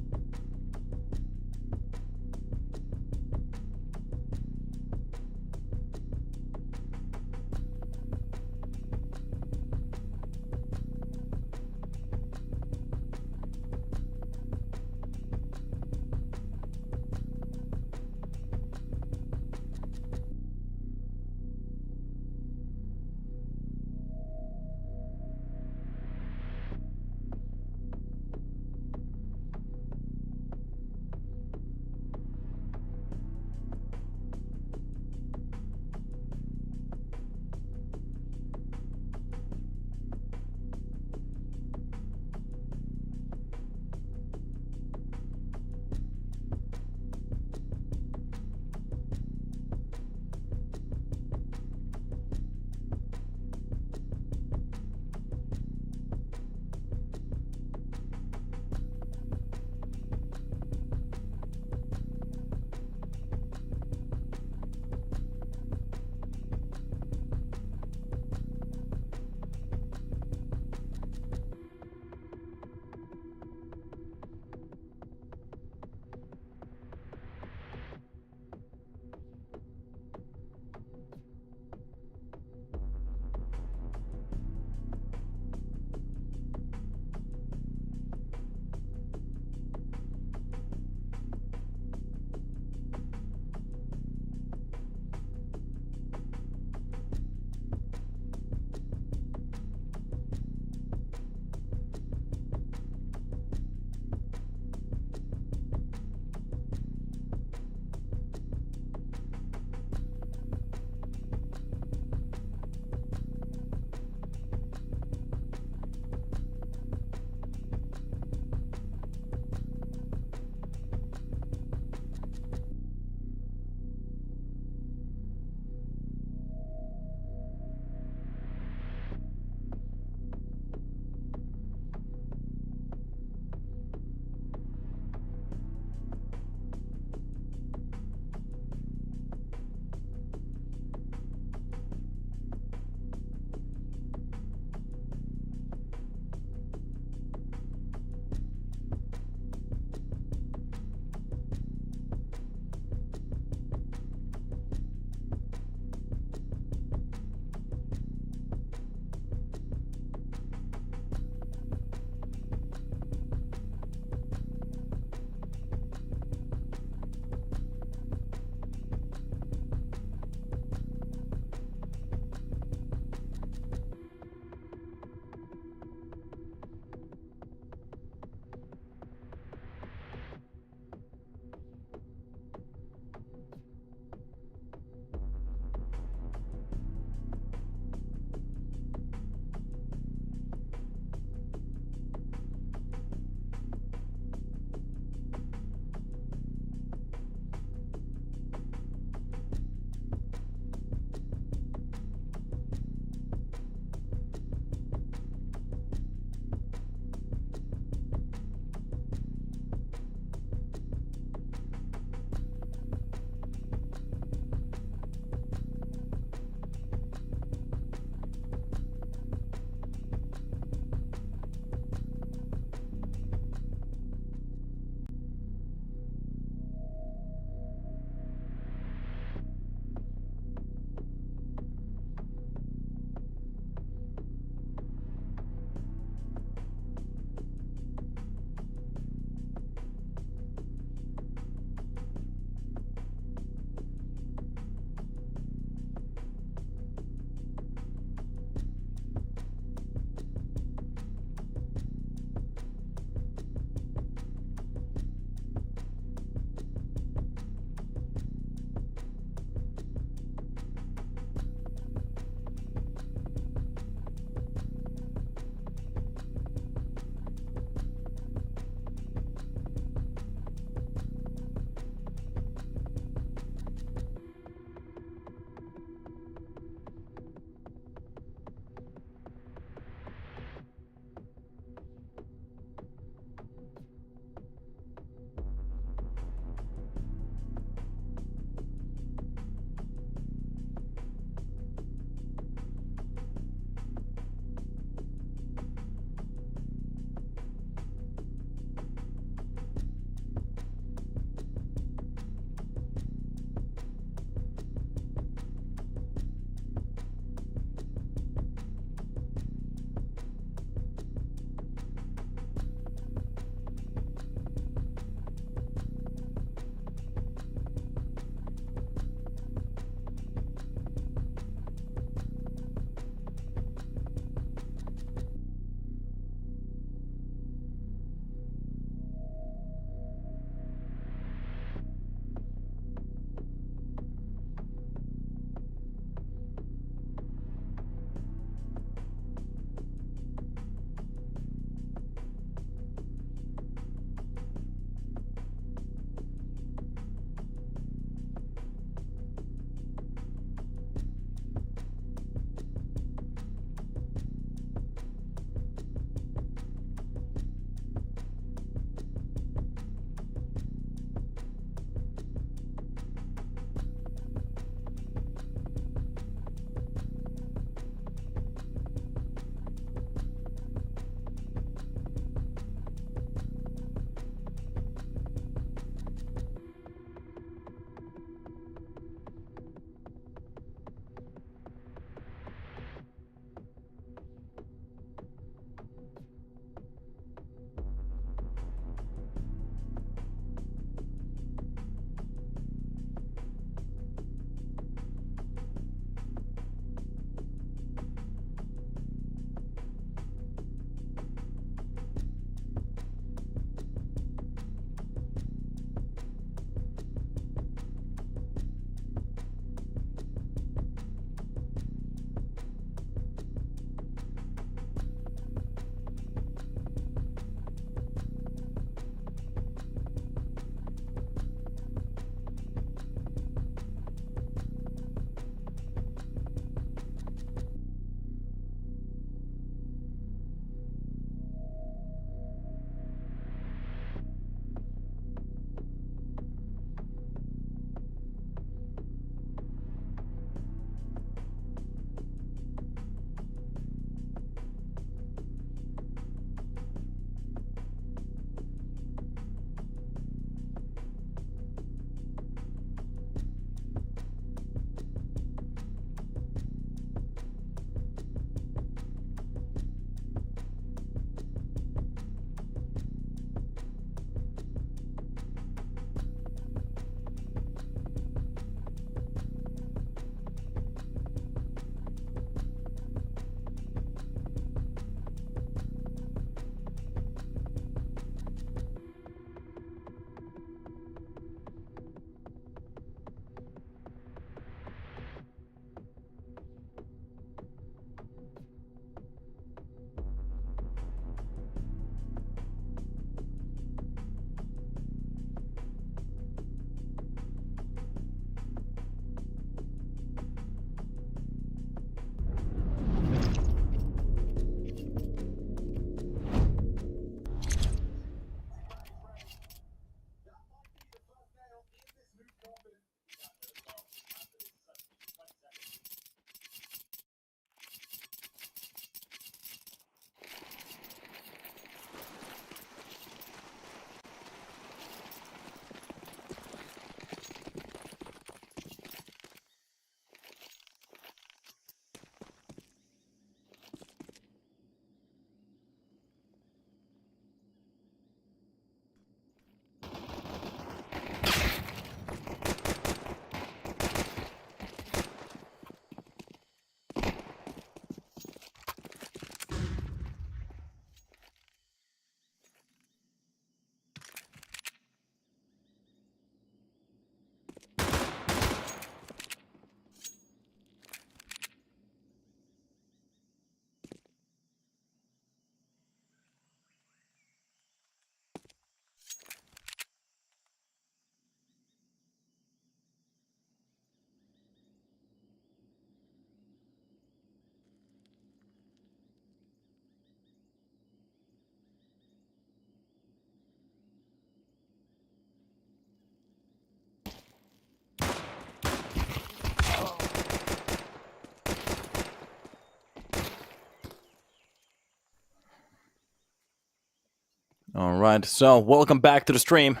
All right, so welcome back to the stream.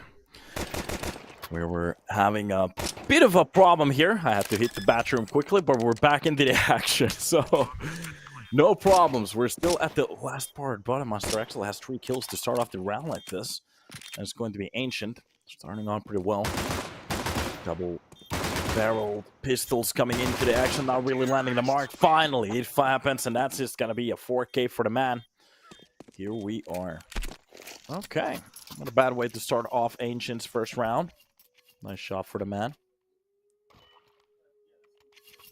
We were having a bit of a problem here. I had to hit the bathroom quickly, but we're back into the action, so no problems. We're still at the last part. Bottommaster actually has 3 kills to start off the round like this. And it's going to be Ancient, starting on pretty well. Double-barreled pistols coming into the action, not really landing the mark. Finally, it happens, and that's just going to be a 4K for the man. Here we are. Okay, not a bad way to start off Ancient's first round. Nice shot for the man.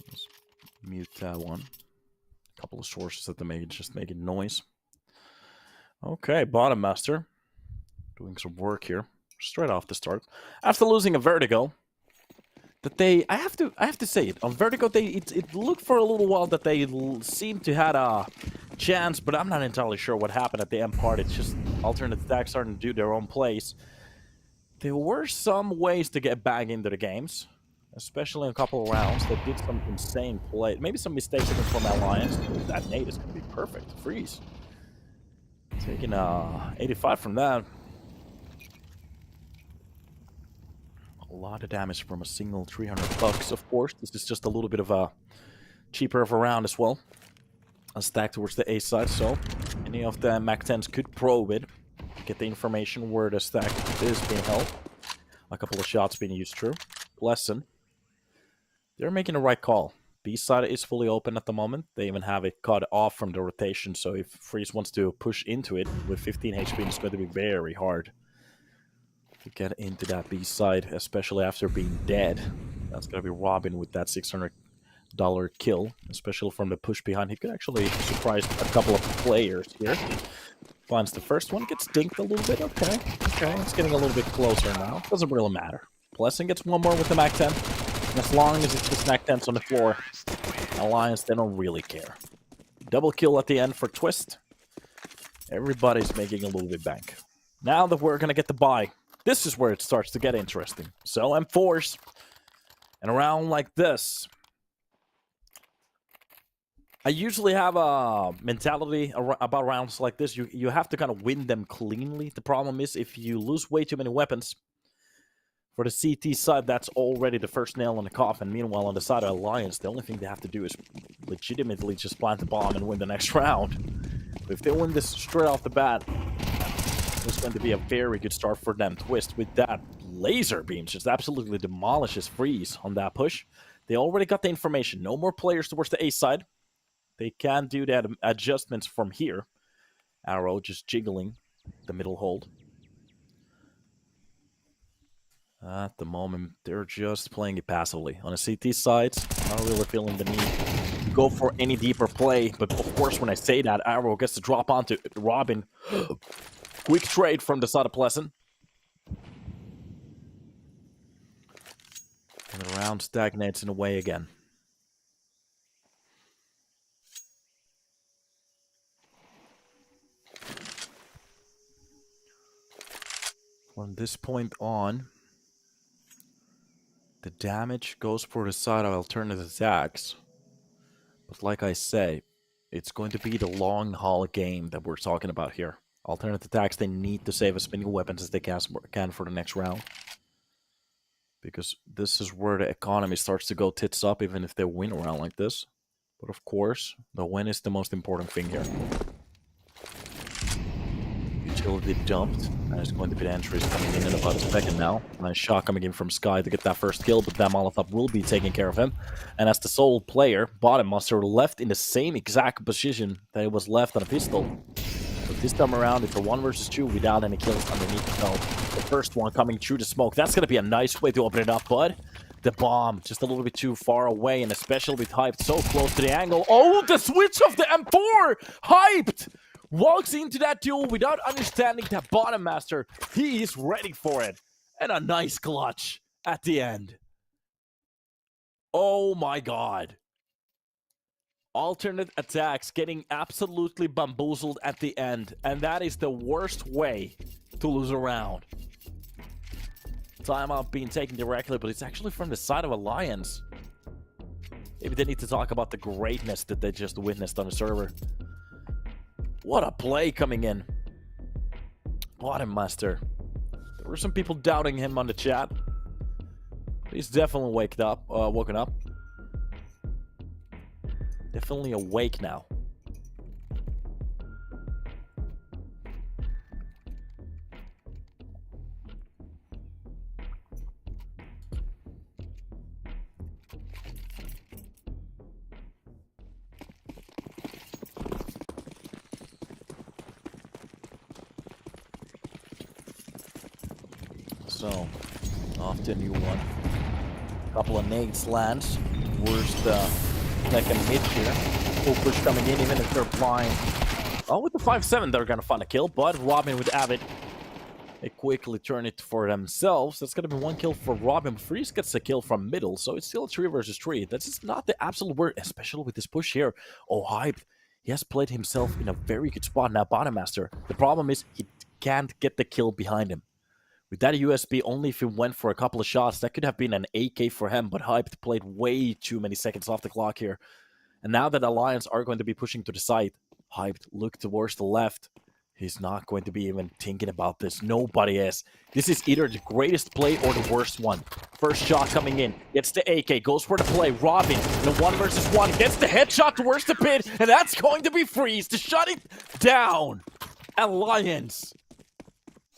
Let's mute that one. A couple of sources that they just making noise. Okay, Bottommaster doing some work here straight off the start. After losing a Vertigo, that I have to say it on Vertigo, it looked for a little while that they seemed to had a chance, but I'm not entirely sure what happened at the end part. It's just alternate attacks starting to do their own plays. There were some ways to get back into the games, especially in a couple of rounds. They did some insane play. Maybe some mistakes even from Alliance. That nade is going to be perfect. Freeze. Taking 85 from that. A lot of damage from a single $300, of course. This is just a little bit of a cheaper of a round as well. A stack towards the A side, so any of the MAC-10s could probe it. Get the information where the stack is being held. A couple of shots being used through. Lesson. They're making the right call. B side is fully open at the moment. They even have it cut off from the rotation, so if Freeze wants to push into it with 15 HP, it's going to be very hard to get into that B side, especially after being dead. That's going to be Robin with that $600 kill, especially from the push behind. He could actually surprise a couple of players here. Finds the first one, gets dinked a little bit. Okay, it's getting a little bit closer now. Doesn't really matter. Blessing gets one more with the MAC-10. And as long as it's just MAC-10s on the floor, Alliance, they don't really care. Double kill at the end for Twist. Everybody's making a little bit bank. Now that we're going to get the buy, this is where it starts to get interesting. So M4s. And a round like this, I usually have a mentality about rounds like this. You have to kind of win them cleanly. The problem is if you lose way too many weapons, for the CT side, that's already the first nail in the coffin. Meanwhile, on the side of Alliance, the only thing they have to do is legitimately just plant the bomb and win the next round. But if they win this straight off the bat, it's going to be a very good start for them. Twist with that laser beam just absolutely demolishes Freeze on that push. They already got the information. No more players towards the A side. They can do that adjustments from here. Arrow just jiggling the middle hold. At the moment, they're just playing it passively. On the CT sides, not really feeling the need to go for any deeper play. But of course, when I say that, Arrow gets to drop onto Robin. Quick trade from the side of Pleasant. And the round stagnates in a way again. From this point on, the damage goes for the side of alternate attacks. But like I say, it's going to be the long haul game that we're talking about here. Alternate attacks, they need to save as many weapons as they can for the next round. Because this is where the economy starts to go tits up, even if they win a round like this. But of course, the win is the most important thing here. Utility dumped, and it's going to be the entries coming in about a second now. Nice shot coming in from Sky to get that first kill, but that Molotov will be taking care of him. And as the sole player, Bottommaster left in the same exact position that it was left on a pistol. But this time around, it's a 1 versus 2 without any kills underneath the belt. The first one coming through the smoke. That's going to be a nice way to open it up, but the bomb just a little bit too far away, and especially with Hyped so close to the angle. Oh, the switch of the M4! Hyped! Walks into that duel without understanding that Bottommaster, he is ready for it. And a nice clutch at the end. Oh my god. Alternate attacks getting absolutely bamboozled at the end. And that is the worst way to lose a round. Timeout being taken directly, but it's actually from the side of Alliance. Maybe they need to talk about the greatness that they just witnessed on the server. What a play coming in. Bottom Master. There were some people doubting him on the chat. He's definitely woken up. Definitely awake now. So, off to a new one. Couple of nades lands. Worst second hit here. Full push coming in, even if they're blind. Oh, with the 5-7, they're gonna find a kill, but Robin with Avid, they quickly turn it for themselves. That's gonna be one kill for Robin. Freeze gets a kill from middle, so it's still 3 versus 3. That's just not the absolute word, especially with this push here. Oh, Hype. He has played himself in a very good spot now, Bottom Master. The problem is he can't get the kill behind him. With that USB, only if he went for a couple of shots, that could have been an AK for him, but Hyped played way too many seconds off the clock here. And now that Alliance are going to be pushing to the side, Hyped look towards the left. He's not going to be even thinking about this. Nobody is. This is either the greatest play or the worst one. First shot coming in. Gets the AK. Goes for the play. Robin in a 1 versus 1. Gets the headshot towards the pit. And that's going to be Freeze to shut it down. Alliance.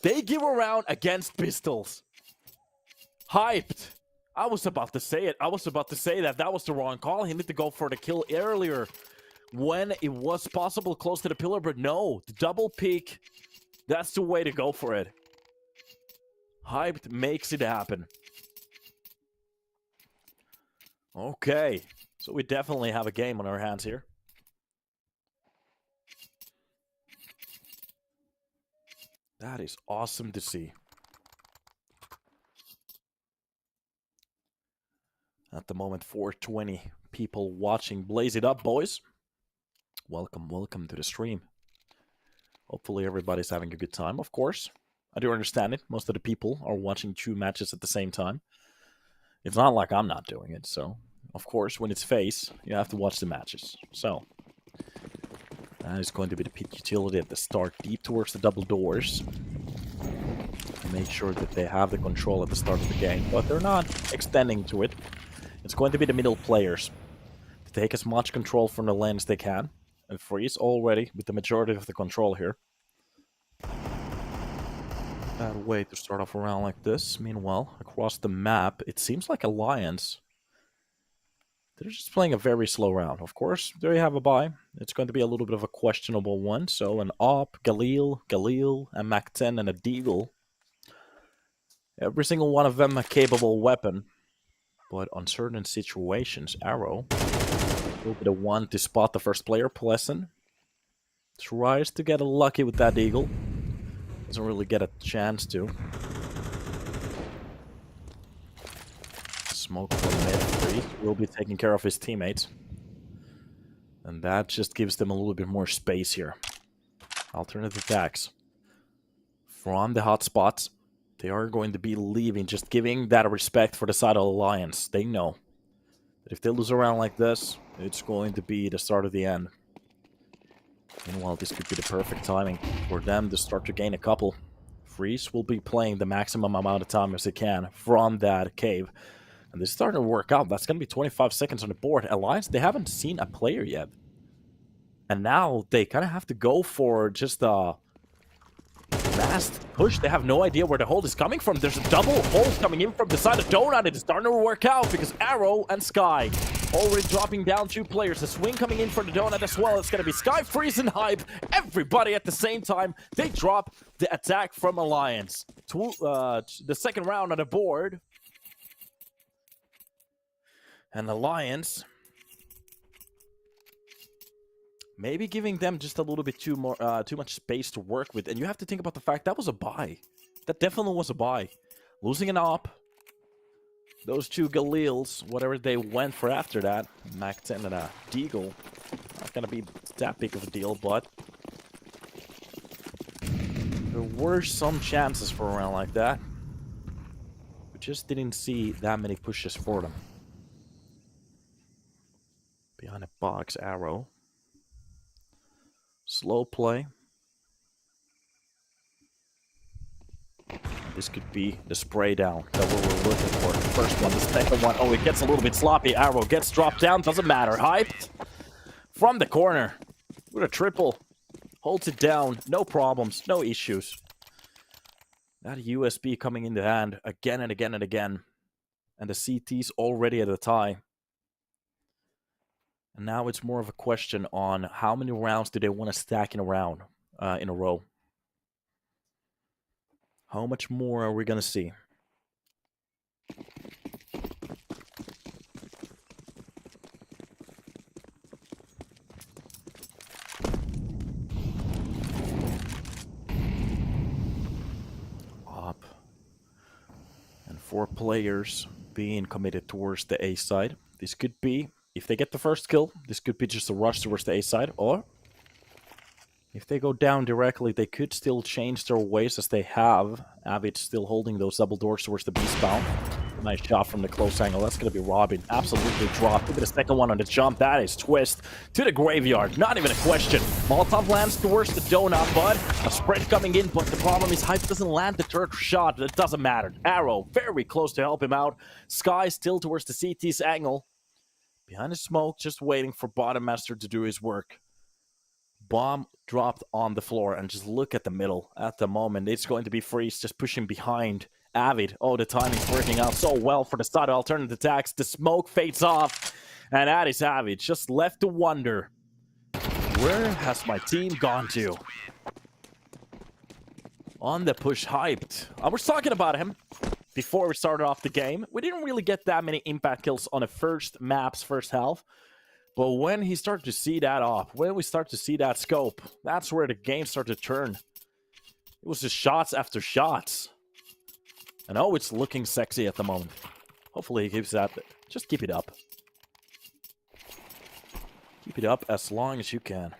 They give around against pistols. Hyped. I was about to say it. I was about to say that was the wrong call. He needed to go for the kill earlier when it was possible close to the pillar, but no. The double peek, that's the way to go for it. Hyped makes it happen. Okay. So we definitely have a game on our hands here. That is awesome to see. At the moment, 420 people watching. Blaze it up, boys. Welcome, welcome to the stream. Hopefully everybody's having a good time, of course. I do understand it. Most of the people are watching 2 matches at the same time. It's not like I'm not doing it, so... Of course, when it's FaZe, you have to watch the matches. So... That is going to be the pit utility at the start, deep towards the double doors. Make sure that they have the control at the start of the game, but they're not extending to it. It's going to be the middle players to take as much control from the lane as they can. And Freeze already with the majority of the control here. Bad way to start off a round like this. Meanwhile, across the map, it seems like Alliance. They're just playing a very slow round. Of course, there you have a buy. It's going to be a little bit of a questionable one. So an Op, Galil, a Mac-10, and a Deagle. Every single one of them a capable weapon. But on certain situations, Arrow will be the one to spot the first player. Pleasant tries to get lucky with that Eagle. Doesn't really get a chance to. Smoke from mid-3 will be taking care of his teammates. And that just gives them a little bit more space here. Alternate attacks. From the hot spots, they are going to be leaving, just giving that respect for the side of Alliance. They know that if they lose a round like this, it's going to be the start of the end. Meanwhile, this could be the perfect timing for them to start to gain a couple. Freeze will be playing the maximum amount of time as they can from that cave. And this is starting to work out. That's going to be 25 seconds on the board. Alliance, they haven't seen a player yet. And now they kind of have to go for just a fast push. They have no idea where the hold is coming from. There's a double hold coming in from the side of Donut. It is starting to work out because Arrow and Sky already dropping down 2 players. The swing coming in for the Donut as well. It's going to be Sky, Freeze, and Hype. Everybody at the same time. They drop the attack from Alliance. The second round on the board. And Alliance maybe giving them just a little bit too much space to work with. And you have to think about the fact that was a buy. That definitely was a buy. Losing an op. Those 2 Galils, whatever they went for after that. Mac-10 and a Deagle. Not gonna be that big of a deal, but there were some chances for a round like that. We just didn't see that many pushes for them. Behind a box, Arrow. Slow play. This could be the spray down that we were looking for. The first one, the second one. Oh, it gets a little bit sloppy. Arrow gets dropped down. Doesn't matter. Hyped from the corner with a triple. Holds it down. No problems. No issues. That USB coming in the hand again and again and again. And the CT's already at a tie. And now it's more of a question on how many rounds do they want to stack in a round, in a row. How much more are we going to see? Up. And 4 players being committed towards the A side. This could be, if they get the first kill, this could be just a rush towards the A side. Or, if they go down directly, they could still change their ways as they have. avid still holding those double doors towards the B spawn. Nice shot from the close angle. That's going to be Robin. Absolutely dropped. Look at the second one on the jump. That is Twist to the graveyard. Not even a question. Molotov lands towards the donut, but a spread coming in. But the problem is Hype doesn't land the third shot. It doesn't matter. Arrow very close to help him out. Sky still towards the CT's angle. Behind the smoke, just waiting for Bottom Master to do his work. Bomb dropped on the floor, and just look at the middle. At the moment, it's going to be Freeze just pushing behind Avid. Oh, the timing's working out so well for the side alternate attacks. The smoke fades off, and that is Avid. Just left to wonder, where has my team gone to? On the push, Hyped. I was talking about him before we started off the game. We didn't really get that many impact kills on the first map's first half. But when he started to see that off, when we start to see that scope, that's where the game started to turn. It was just shots after shots. And oh, it's looking sexy at the moment. Hopefully he keeps that. Just keep it up. Keep it up as long as you can.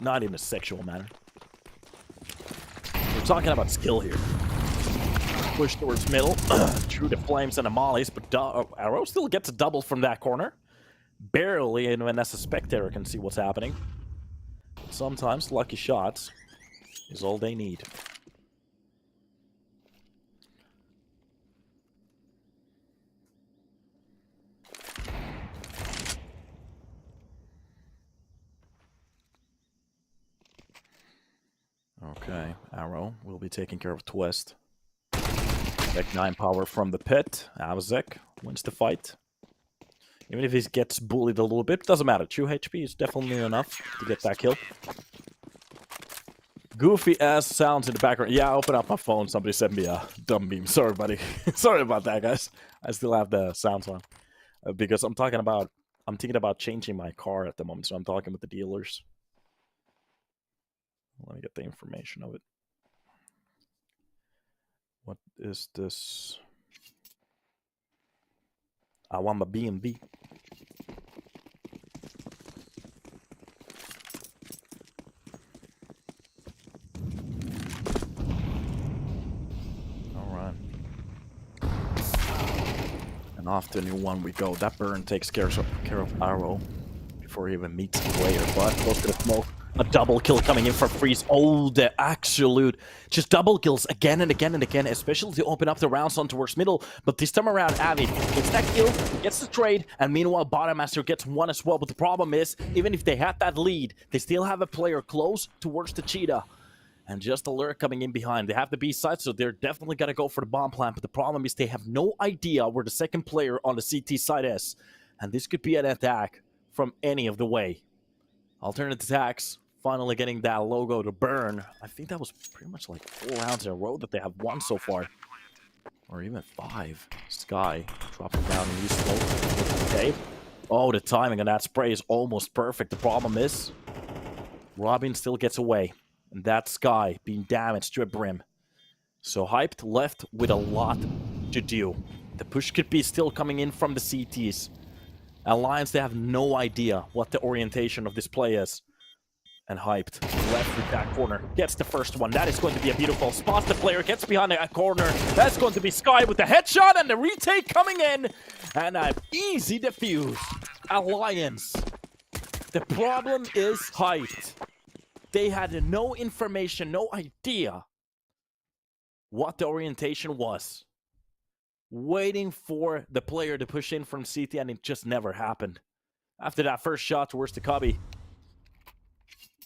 Not in a sexual manner. We're talking about skill here. Push towards middle. Through the flames and the mollies. But Arrow still gets a double from that corner. Barely, and when as a spectator can see what's happening. Sometimes lucky shots is all they need. Okay, Arrow will be taking care of Twist. Deck 9 power from the pit. Avzek wins the fight. Even if he gets bullied a little bit, doesn't matter. 2 HP is definitely enough to get that kill. Goofy ass sounds in the background. Yeah, I opened up my phone. Somebody sent me a dumb meme. Sorry, buddy. Sorry about that, guys. I still have the sounds on. Because I'm thinking about changing my car at the moment. So I'm talking with the dealers. Let me get the information of it. What is this? I want my B&B. Alright. And off to a new one we go. That burn takes care of Arrow before he even meets the player. But close to the smoke. A double kill coming in for Freeze. Oh, the absolute. Just double kills again and again and again, especially to open up the rounds on towards middle. But this time around, Avid gets that kill, gets the trade, and meanwhile, Bottom Master gets one as well. But the problem is, even if they had that lead, they still have a player close towards the cheetah. And just alert coming in behind. They have the B side, so they're definitely going to go for the bomb plant. But the problem is they have no idea where the second player on the CT side is. And this could be an attack from any of the way. Alternate attacks, finally getting that logo to burn. I think that was pretty much like 4 rounds in a row that they have won so far. Or even 5. Sky dropping down in East Slope. Okay. Oh, the timing on that spray is almost perfect. The problem is, Robin still gets away. And that Sky being damaged to a brim. So Hyped left with a lot to do. The push could be still coming in from the CTs. Alliance, they have no idea what the orientation of this play is. And Hyped left with that corner. Gets the first one. That is going to be a beautiful spot. The player gets behind that corner. That's going to be Sky with the headshot and the retake coming in. And an easy defuse. Alliance. The problem is Hyped. They had no information, no idea what the orientation was. Waiting for the player to push in from CT, and it just never happened. After that first shot towards the cubby,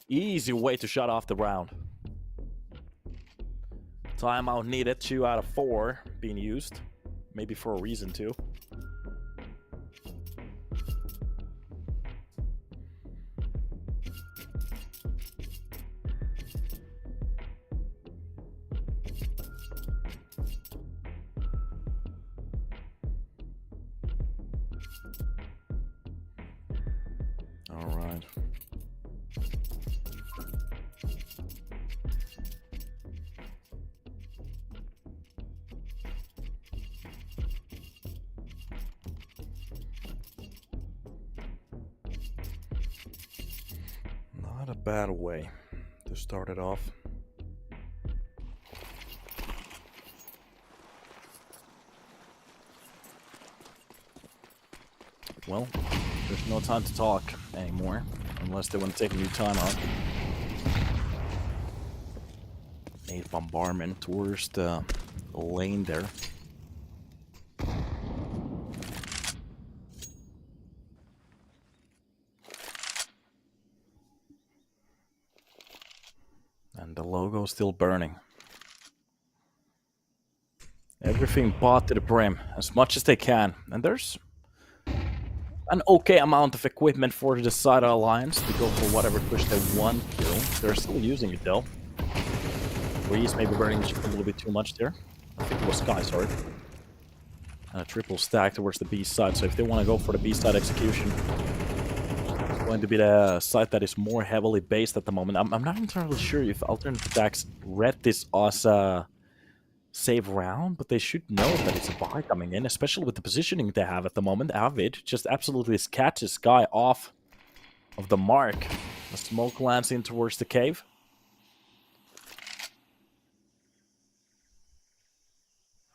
easy way to shut off the round. Timeout needed, 2 out of 4 being used. Maybe for a reason too. All right. Not a bad way to start it off. Well, there's no time to talk anymore, unless they want to take a new timeout. Made bombardment towards the lane there. And the logo still burning. Everything bought to the brim, as much as they can. And there's an okay amount of equipment for the side of Alliance to go for whatever push they want to. They're still using it though. Breeze maybe burning just a little bit too much there. I think it was Sky, sorry. And a triple stack towards the B side, so if they want to go for the B side execution, it's going to be the side that is more heavily based at the moment. I'm not entirely sure if aTTaX read this as a save round, but they should know that it's a buy coming in, especially with the positioning they have at the moment. Avid just absolutely catches Sky off of the mark. The smoke lands in towards the cave.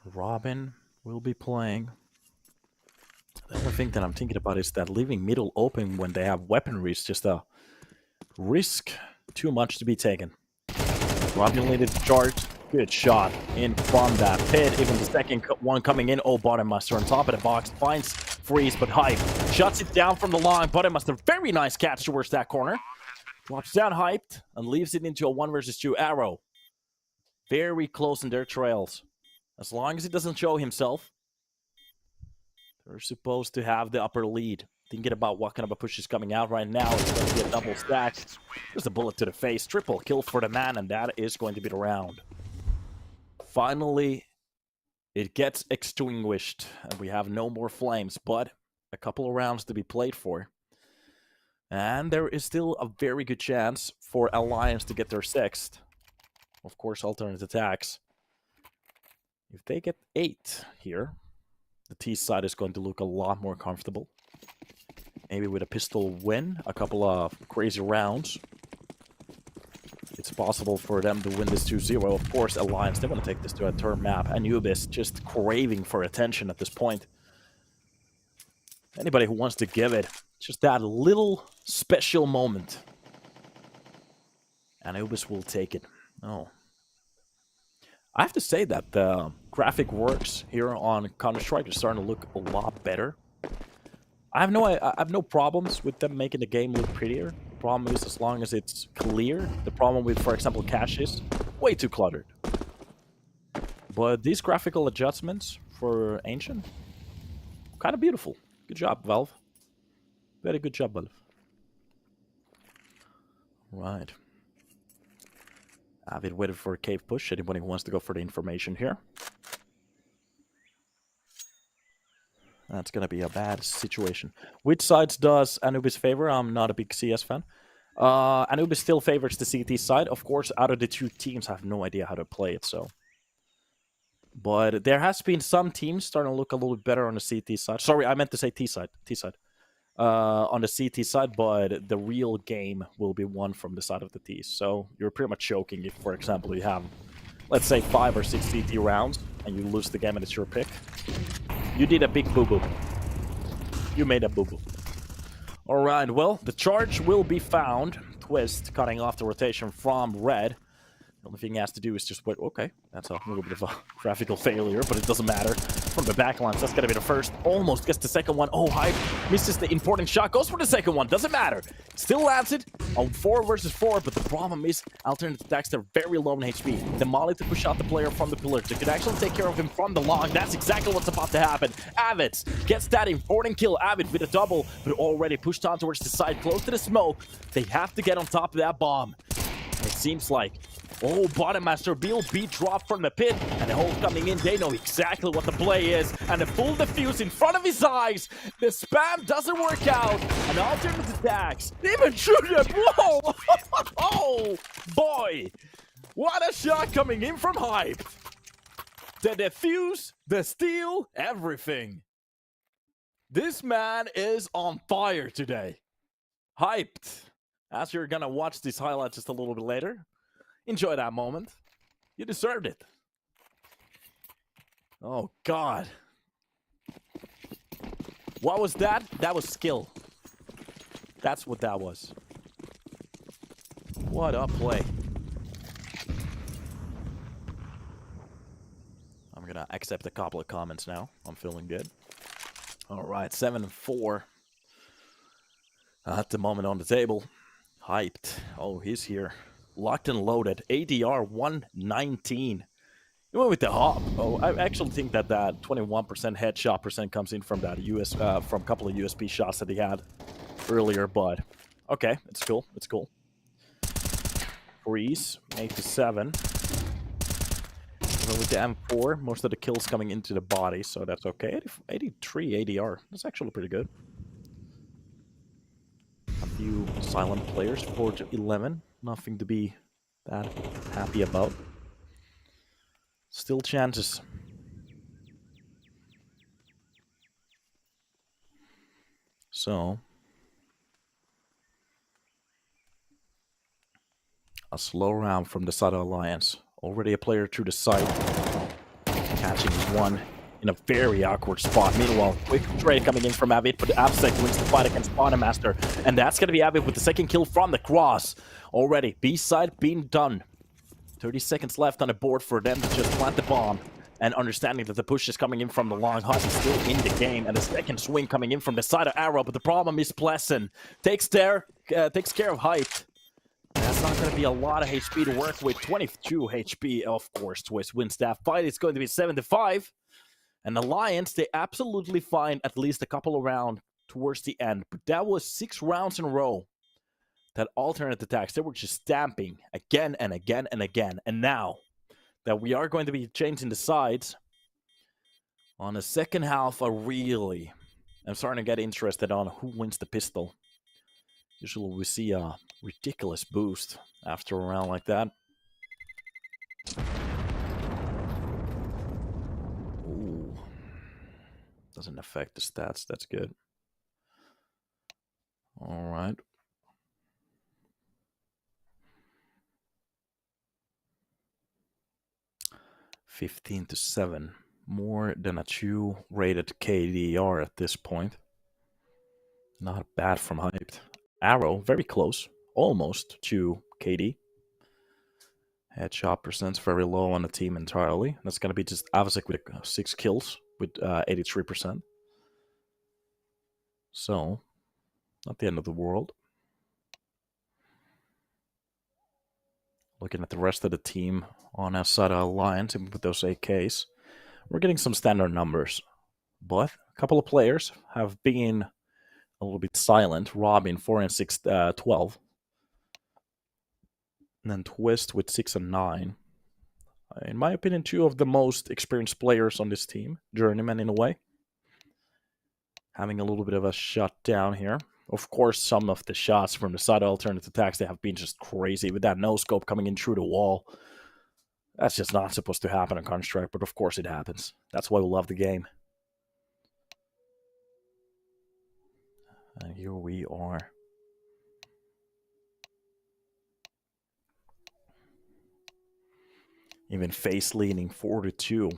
Robin will be playing. The other thing that I'm thinking about is that leaving middle open when they have weaponry is just a risk too much to be taken. Robin needed to charge. Good shot in from that pit. Even the second one coming in. Oh, Bottommaster on top of the box. Finds Freeze, but Hype shuts it down from the line. Bottommaster, very nice catch towards that corner. Drops down Hyped and leaves it into a 1 versus 2 arrow. Very close in their trails. As long as he doesn't show himself, they're supposed to have the upper lead. Thinking about what kind of a push is coming out right now. It's going to be a double stack. There's a bullet to the face. Triple kill for the man, and that is going to be the round. Finally, it gets extinguished, and we have no more flames, but a couple of rounds to be played for. And there is still a very good chance for Alliance to get their 6th. Of course, alternate attacks. If they get 8 here, the T side is going to look a lot more comfortable. Maybe with a pistol win, a couple of crazy rounds. It's possible for them to win this 2-0. Of course, Alliance, they want to take this to a turn map. Anubis just craving for attention at this point. Anybody who wants to give it just that little special moment. Anubis will take it. Oh. I have to say that the graphic works here on Counter-Strike is starting to look a lot better. I have no problems with them making the game look prettier. The problem is as long as it's clear. The problem with, for example, cache is way too cluttered. But these graphical adjustments for Ancient, kind of beautiful. Good job, Valve. Very good job, Valve. Right. Avid waited for a cave push. Anybody who wants to go for the information here? That's going to be a bad situation. Which sides does Anubis favor? I'm not a big CS fan. Anubis still favors the CT side. Of course, out of the two teams, I have no idea how to play it, so. But there has been some teams starting to look a little bit better on the CT side. Sorry, I meant to say T side. On the CT side, but the real game will be won from the side of the T. So you're pretty much choking if, for example, you have, let's say, 5 or 6 CT rounds and you lose the game and it's your pick. You did a big boo-boo. You made a boo-boo. All right, well, the charge will be found. Twist cutting off the rotation from Red. The only thing he has to do is just wait. Okay, that's a little bit of a graphical failure, but it doesn't matter. From the backlines, that's going to be the first. Almost gets the second one. Oh, Hype misses the important shot. Goes for the second one. Doesn't matter. Still lands it on 4 versus 4, but the problem is alternate attacks, they're very low in HP. The Molly to push out the player from the pillar. They could actually take care of him from the long. That's exactly what's about to happen. aTTaX gets that important kill. aTTaX with a double, but already pushed on towards the side, close to the smoke. They have to get on top of that bomb. It seems like, oh, Bottom Master will be dropped from the pit, and the hole coming in. They know exactly what the play is, and the full defuse in front of his eyes. The spam doesn't work out, and alternate attacks. Even shoot him. Whoa! Oh, boy. What a shot coming in from Hype. The defuse, the steal, everything. This man is on fire today. Hyped. As you're gonna watch these highlights just a little bit later, enjoy that moment. You deserved it. Oh, God. What was that? That was skill. That's what that was. What a play. I'm gonna accept a couple of comments now. I'm feeling good. All right, 7-4. At the moment on the table. Hyped. Oh, he's here. Locked and loaded. ADR 119. You went with the hop. Oh, I actually think that 21% headshot percent comes in from that from a couple of USP shots that he had earlier, but okay, it's cool. It's cool. Freeze, 8-7. With the M4, most of the kills coming into the body, so that's okay. 83 ADR. That's actually pretty good. A few silent players, 4-11. Nothing to be that happy about. Still chances. So, a slow round from the side of Alliance. Already a player through the side. Catching one in a very awkward spot. Meanwhile, quick trade coming in from aTTaX, but aTTaX wins the fight against Bottom Master. And that's going to be aTTaX with the second kill from the cross. Already, B-side being done. 30 seconds left on the board for them to just plant the bomb. And understanding that the push is coming in from the long. Huss is still in the game. And the second swing coming in from the side of Arrow. But the problem is Pleasant takes care of Hype. That's not going to be a lot of HP to work with. 22 HP, of course. Twist wins that fight. It's going to be 7-5. And Alliance, they absolutely find at least a couple of rounds towards the end. But that was 6 rounds in a row. That alternate attacks, they were just stamping again and again and again. And now that we are going to be changing the sides on the second half, I'm starting to get interested on who wins the pistol. Usually we see a ridiculous boost after a round like that. Ooh. Doesn't affect the stats. That's good. All right. $15-7. More than a 2-rated KDR at this point. Not bad from Hyped. Arrow, very close. Almost to KD. Headshot percent's very low on the team entirely. That's going to be just aTTaX with 6 kills with 83%. So, not the end of the world. Looking at the rest of the team on our side of Alliance, even with those AKs, we're getting some standard numbers. But a couple of players have been a little bit silent. Robin, 4 and 6, 12. And then Twist with 6 and 9. In my opinion, 2 of the most experienced players on this team. Journeyman in a way. Having a little bit of a shutdown here. Of course, some of the shots from the side alternate attacks, they have been just crazy. With that no-scope coming in through the wall. That's just not supposed to happen on Counter-Strike, but of course it happens. That's why we love the game. And here we are. Even face leaning 4-2.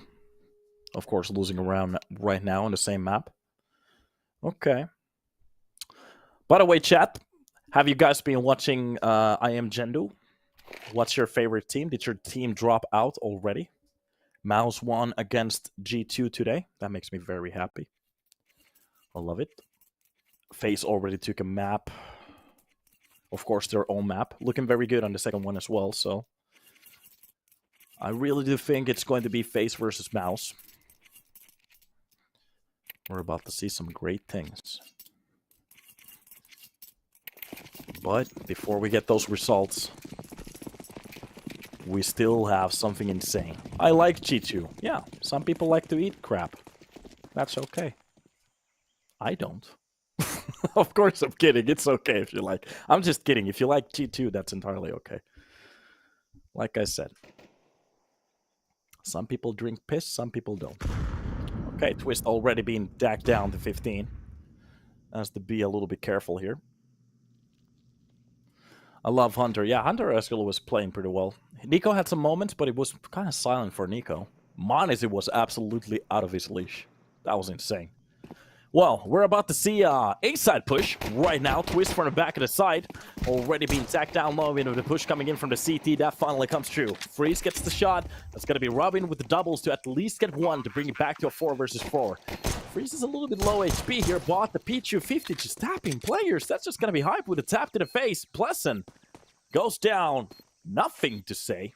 Of course, losing around right now on the same map. Okay. By the way, chat, have you guys been watching I Am Jendu? What's your favorite team? Did your team drop out already? Mouse won against G2 today. That makes me very happy. I love it. FaZe already took a map. Of course, their own map. Looking very good on the second one as well, so... I really do think it's going to be FaZe versus Mouse. We're about to see some great things. But before we get those results, we still have something insane. I like G2. Yeah, some people like to eat crap. That's okay. I don't. Of course I'm kidding. It's okay if you like. I'm just kidding. If you like G2, that's entirely okay. Like I said. Some people drink piss, some people don't. Okay, Twist already being dacked down to 15. Has to be a little bit careful here. I love Hunter. Yeah, Hunter Eskel was playing pretty well. Nico had some moments, but it was kind of silent for Nico. Manis, it was absolutely out of his leash. That was insane. Well, we're about to see a side push right now. Twist from the back of the side. Already being tacked down low into the push coming in from the CT. That finally comes true. Freeze gets the shot. That's going to be Robin with the doubles to at least get one to bring it back to a 4 versus 4. Freeze is a little bit low HP here. Bought the Pichu 50 just tapping players. That's just going to be hype with a tap to the face. Pleasant goes down. Nothing to say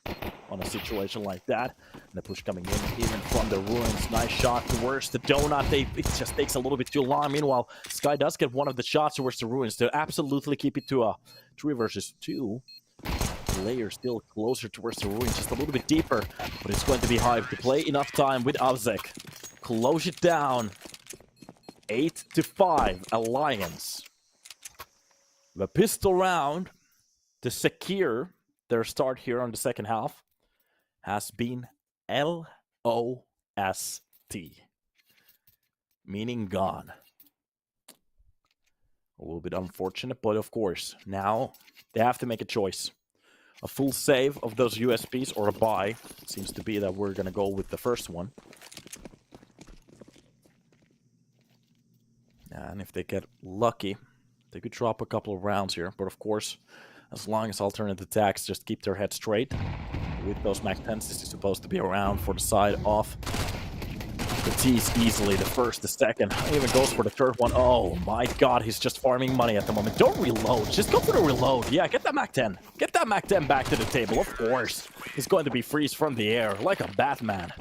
on a situation like that. And the push coming in even from the ruins. Nice shot towards the donut. It just takes a little bit too long. Meanwhile, Sky does get one of the shots towards the ruins to absolutely keep it to a 3 versus 2. Player still closer towards the ruins, just a little bit deeper. But it's going to be hype to play enough time with aTTaX. Close it down. 8-5 Alliance. The pistol round to secure their start here on the second half has been LOST, meaning gone. A little bit unfortunate, but of course, now they have to make a choice. A full save of those USPs or a buy. It seems to be that we're going to go with the first one. And if they get lucky, they could drop a couple of rounds here. But of course, as long as alternate aTTaX just keep their head straight. With those Mac 10s, this is supposed to be around for the side off. The T's easily the first, the second. Even goes for the third one. Oh my god, he's just farming money at the moment. Don't reload, just go for the reload. Yeah, get that Mac 10. Get that Mac 10 back to the table, of course. He's going to be freeze from the air, like a Batman.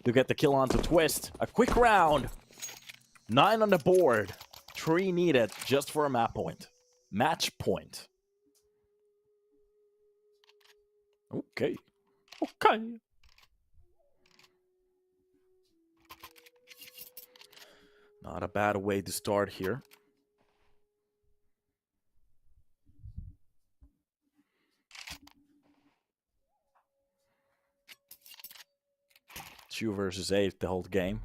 To get the kill onto Twist. A quick round. 9 on the board. 3 needed just for a map point. Match point. Okay. Okay. Not a bad way to start here. Two versus 8 the whole game.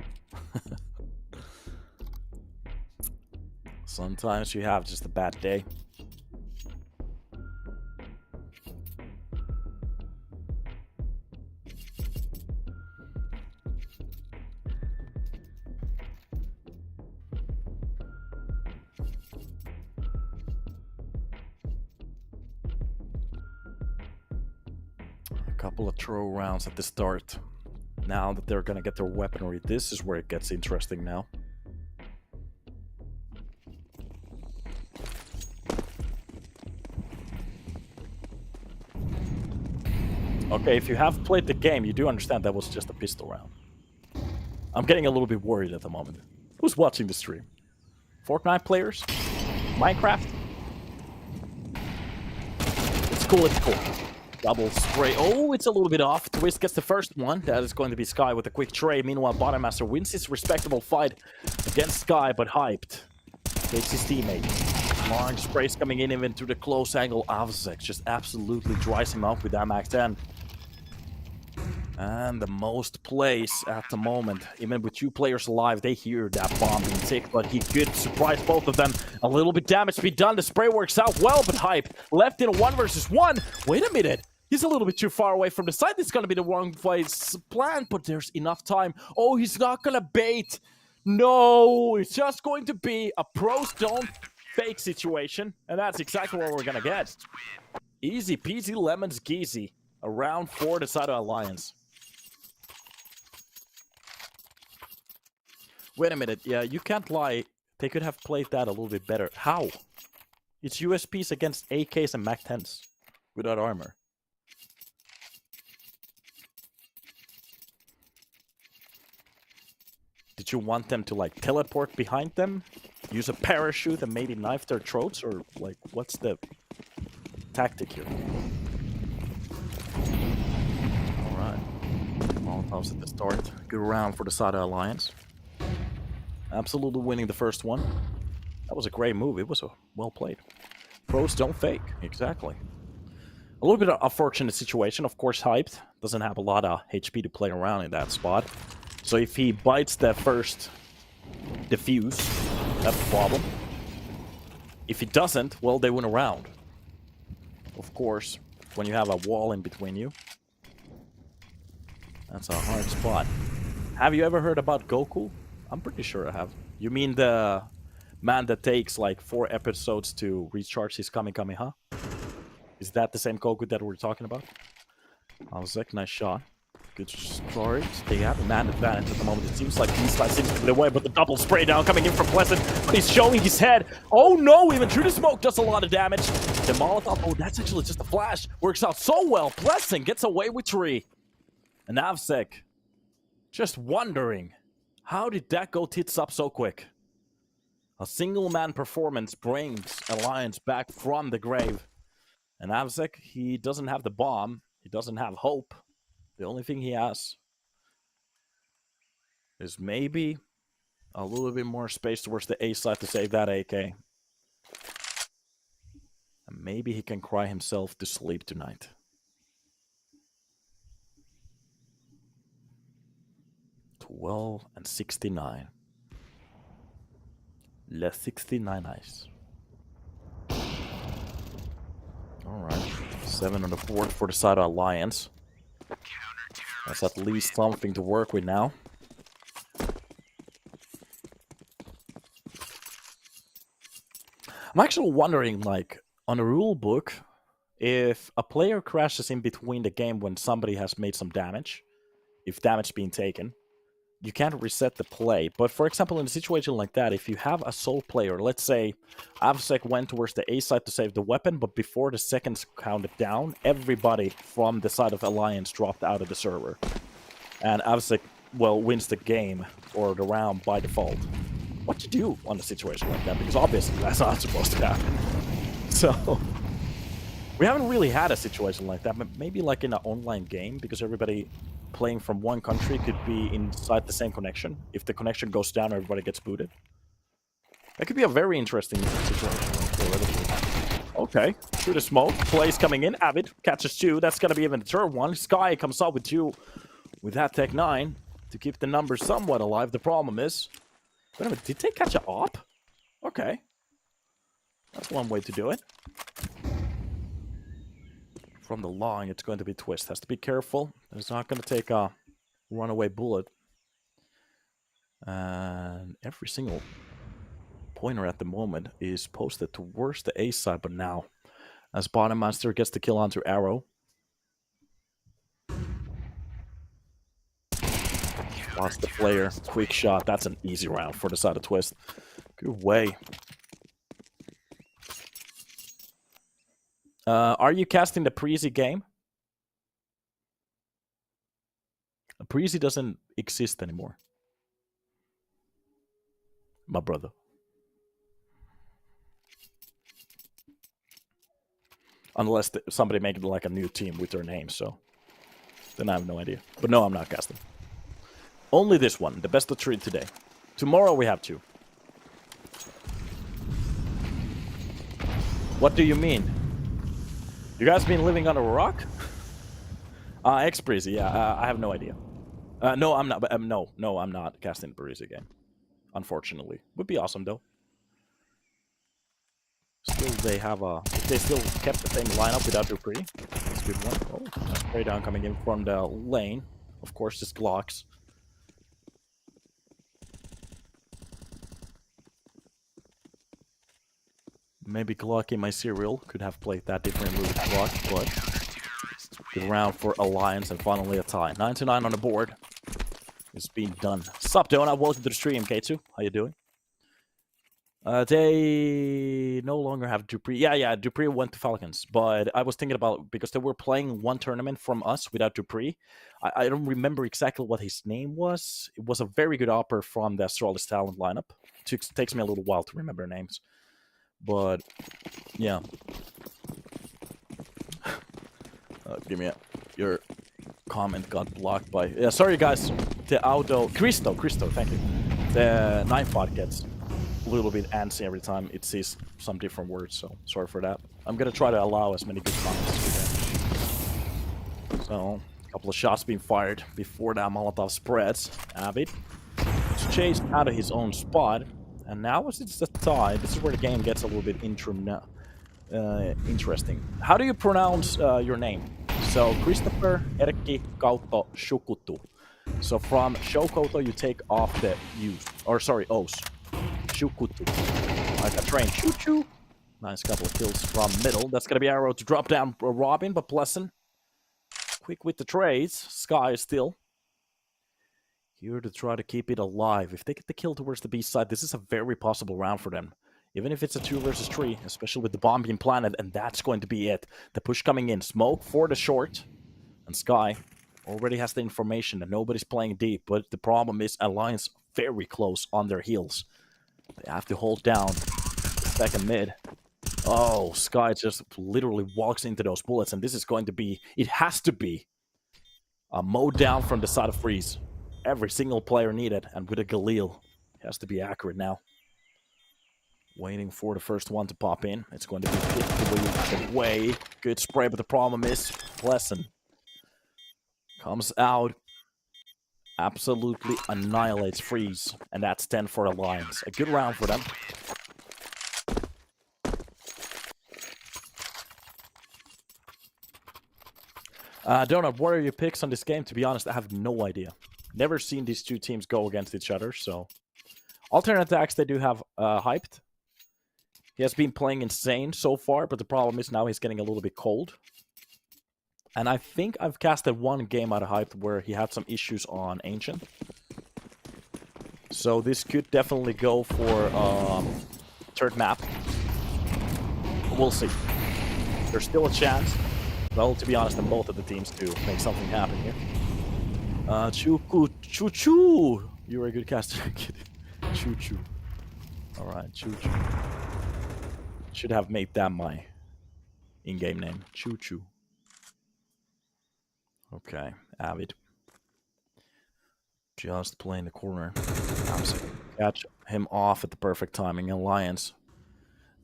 Sometimes you have just a bad day. Couple of throw rounds at the start. Now that they're gonna get their weaponry, this is where it gets interesting now. Okay, if you have played the game, you do understand that was just a pistol round. I'm getting a little bit worried at the moment. Who's watching the stream? Fortnite players? Minecraft? It's cool, it's cool. Double spray. Oh, it's a little bit off. Twist gets the first one. That is going to be Sky with a quick trade. Meanwhile, Bottommaster wins his respectable fight against Sky, but hyped. Takes his teammate. Long sprays coming in even to the close angle. aTTaX just absolutely dries him up with that Mac 10. And the most plays at the moment. Even with 2 players alive, they hear that bomb being ticked, but he could surprise both of them. A little bit damage to be done. The spray works out well, but hyped. Left in a 1 versus 1. Wait a minute. He's a little bit too far away from the side. It's going to be the wrong place planned, but there's enough time. Oh, he's not going to bait. No, it's just going to be a pros don't fake situation, and that's exactly what we're going to get. Easy peasy lemon squeezy. Around 4 to side of Alliance. Wait a minute. Yeah, you can't lie. They could have played that a little bit better. How? It's USPs against AKs and MAC-10s. Without armor. Did you want them to, like, teleport behind them? Use a parachute and maybe knife their throats? Or, like, what's the tactic here? Alright. Molotovs at the start. Good round for the Sada Alliance. Absolutely winning the first one. That was a great move. It was well played. Pros don't fake. Exactly. A little bit of a fortunate situation. Of course, Hyped doesn't have a lot of HP to play around in that spot. So if he bites the first defuse, that's a problem. If he doesn't, well, they win a round. Of course, when you have a wall in between you. That's a hard spot. Have you ever heard about Goku? I'm pretty sure I have. You mean the man that takes like 4 episodes to recharge his Kamehameha? Is that the same Goku that we're talking about? Alzek, nice shot. Good start. They have a man advantage at the moment. It seems like these guys seem to be the way, but the double spray down coming in from Pleasant. But he's showing his head. Oh no, even through the smoke does a lot of damage. The Molotov, oh, that's actually just a flash. Works out so well. Pleasant gets away with 3. And Avsek, just wondering, how did that go tits up so quick? A single man performance brings Alliance back from the grave. And Avsek, he doesn't have the bomb. He doesn't have hope. The only thing he has is maybe a little bit more space towards the A side to save that AK. And maybe he can cry himself to sleep tonight. $12 and 69. Less 69 ice. Alright. 7 on the board for the side of Alliance. That's at least something to work with now. I'm actually wondering, like, on a rule book, if a player crashes in between the game when somebody has made some damage, if damage being taken, you can't reset the play. But for example, in a situation like that, if you have a sole player, let's say Avsek went towards the A side to save the weapon, but before the seconds counted down, everybody from the side of Alliance dropped out of the server. And Avsek, well, wins the game or the round by default. What do you do on a situation like that? Because obviously that's not supposed to happen. So we haven't really had a situation like that, but maybe like in an online game, because everybody playing from one country could be inside the same connection. If the connection goes down, everybody gets booted. That could be a very interesting situation. Okay, through the smoke, plays coming in. Avid catches 2. That's gonna be even the third one. Sky comes up with 2 with that Tech 9 to keep the numbers somewhat alive. The problem is, wait a minute, did they catch an op? Okay, that's one way to do it. From the line, it's going to be Twist. Has to be careful. It's not going to take a runaway bullet. And every single pointer at the moment is posted towards the A side, but now, as Bottom Master gets the kill onto Arrow. Lost the flare. Quick shot. That's an easy round for the side of Twist. Good way. Are you casting the Preezy game? Preezy doesn't exist anymore. My brother. Unless somebody make it like a new team with their name, so then I have no idea. But no, I'm not casting. Only this one, the best of 3 today. Tomorrow we have 2. What do you mean? You guys been living on a rock? X-Breezy, yeah, I have no idea. No, I'm not. No, I'm not casting the Breezy game. Unfortunately, would be awesome though. Still, they have a. If they still kept the same lineup without Dupree, that's a good one. Oh, spray down coming in from the lane. Of course, just Glocks. Maybe Glock in my cereal could have played that differently with Glock, but good round for Alliance and finally a tie. 9-9 on the board. It's been done. Sup, Donut? Welcome to the stream, K2. How you doing? They no longer have Dupree. Yeah, Dupree went to Falcons. But I was thinking about, because they were playing one tournament from us without Dupree. I don't remember exactly what his name was. It was a very good upper from the Astralis Talent lineup. It takes me a little while to remember names. But, yeah. Give me your comment got blocked by... Yeah, sorry, guys. The auto... Cristo, thank you. The 9-pot gets a little bit antsy every time it sees some different words, so sorry for that. I'm gonna try to allow as many good comments as we can. So, a couple of shots being fired before that Molotov spreads. Avid is chased out of his own spot, and now it's a tie. This is where the game gets a little bit interesting. How do you pronounce your name? So, Christopher Erkki kautta Shukutu. So from Shokoto, you take off the U's. Or sorry, O's. Shukutu. Like a train. Choo-choo. Nice couple of kills from middle. That's going to be arrow to drop down Robin, but Pleasant. Quick with the trades. Sky is still here to try to keep it alive. If they get the kill towards the B side, this is a very possible round for them. Even if it's a 2 versus 3, especially with the bomb being planted, and that's going to be it. The push coming in. Smoke for the short. And Sky already has the information that nobody's playing deep, but the problem is Alliance very close on their heels. They have to hold down second mid. Oh, Sky just literally walks into those bullets, and this is going to be, it has to be, a mow down from the side of Freeze. Every single player needed, and with a Galil, it has to be accurate now. Waiting for the first one to pop in. It's going to be 50 away. Good spray, but the problem is Pleasant comes out, absolutely annihilates Freeze, and that's 10 for Alliance. A good round for them. Donut, what are your picks on this game? To be honest, I have no idea. Never seen these two teams go against each other, so... Alternate aTTaX, they do have hyped. He has been playing insane so far, but the problem is now he's getting a little bit cold. And I think I've casted one game out of hyped where he had some issues on Ancient. So this could definitely go for third map. We'll see. There's still a chance. Well, to be honest, in both of the teams to make something happen here. Choo-choo. You were a good caster. Choo-choo. Alright, choo-choo. Should have made that my in-game name. Choo-choo. Okay, Avid. Just playing the corner. Catch him off at the perfect timing. Alliance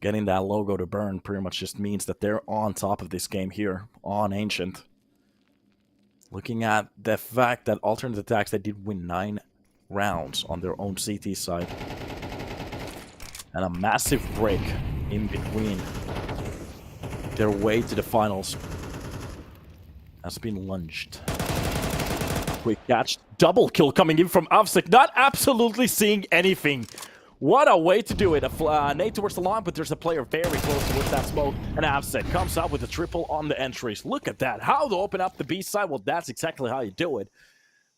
getting that logo to burn pretty much just means that they're on top of this game here on Ancient. Looking at the fact that alternate aTTaX, they did win 9 rounds on their own CT side. And a massive break in between their way to the finals has been lunged. Quick catch. Double kill coming in from aTTaX. Not absolutely seeing anything. What a way to do it. A nade towards the line, but there's a player very close towards that smoke. And aTTaX comes out with a triple on the entries. Look at that. How to open up the B side? Well, that's exactly how you do it.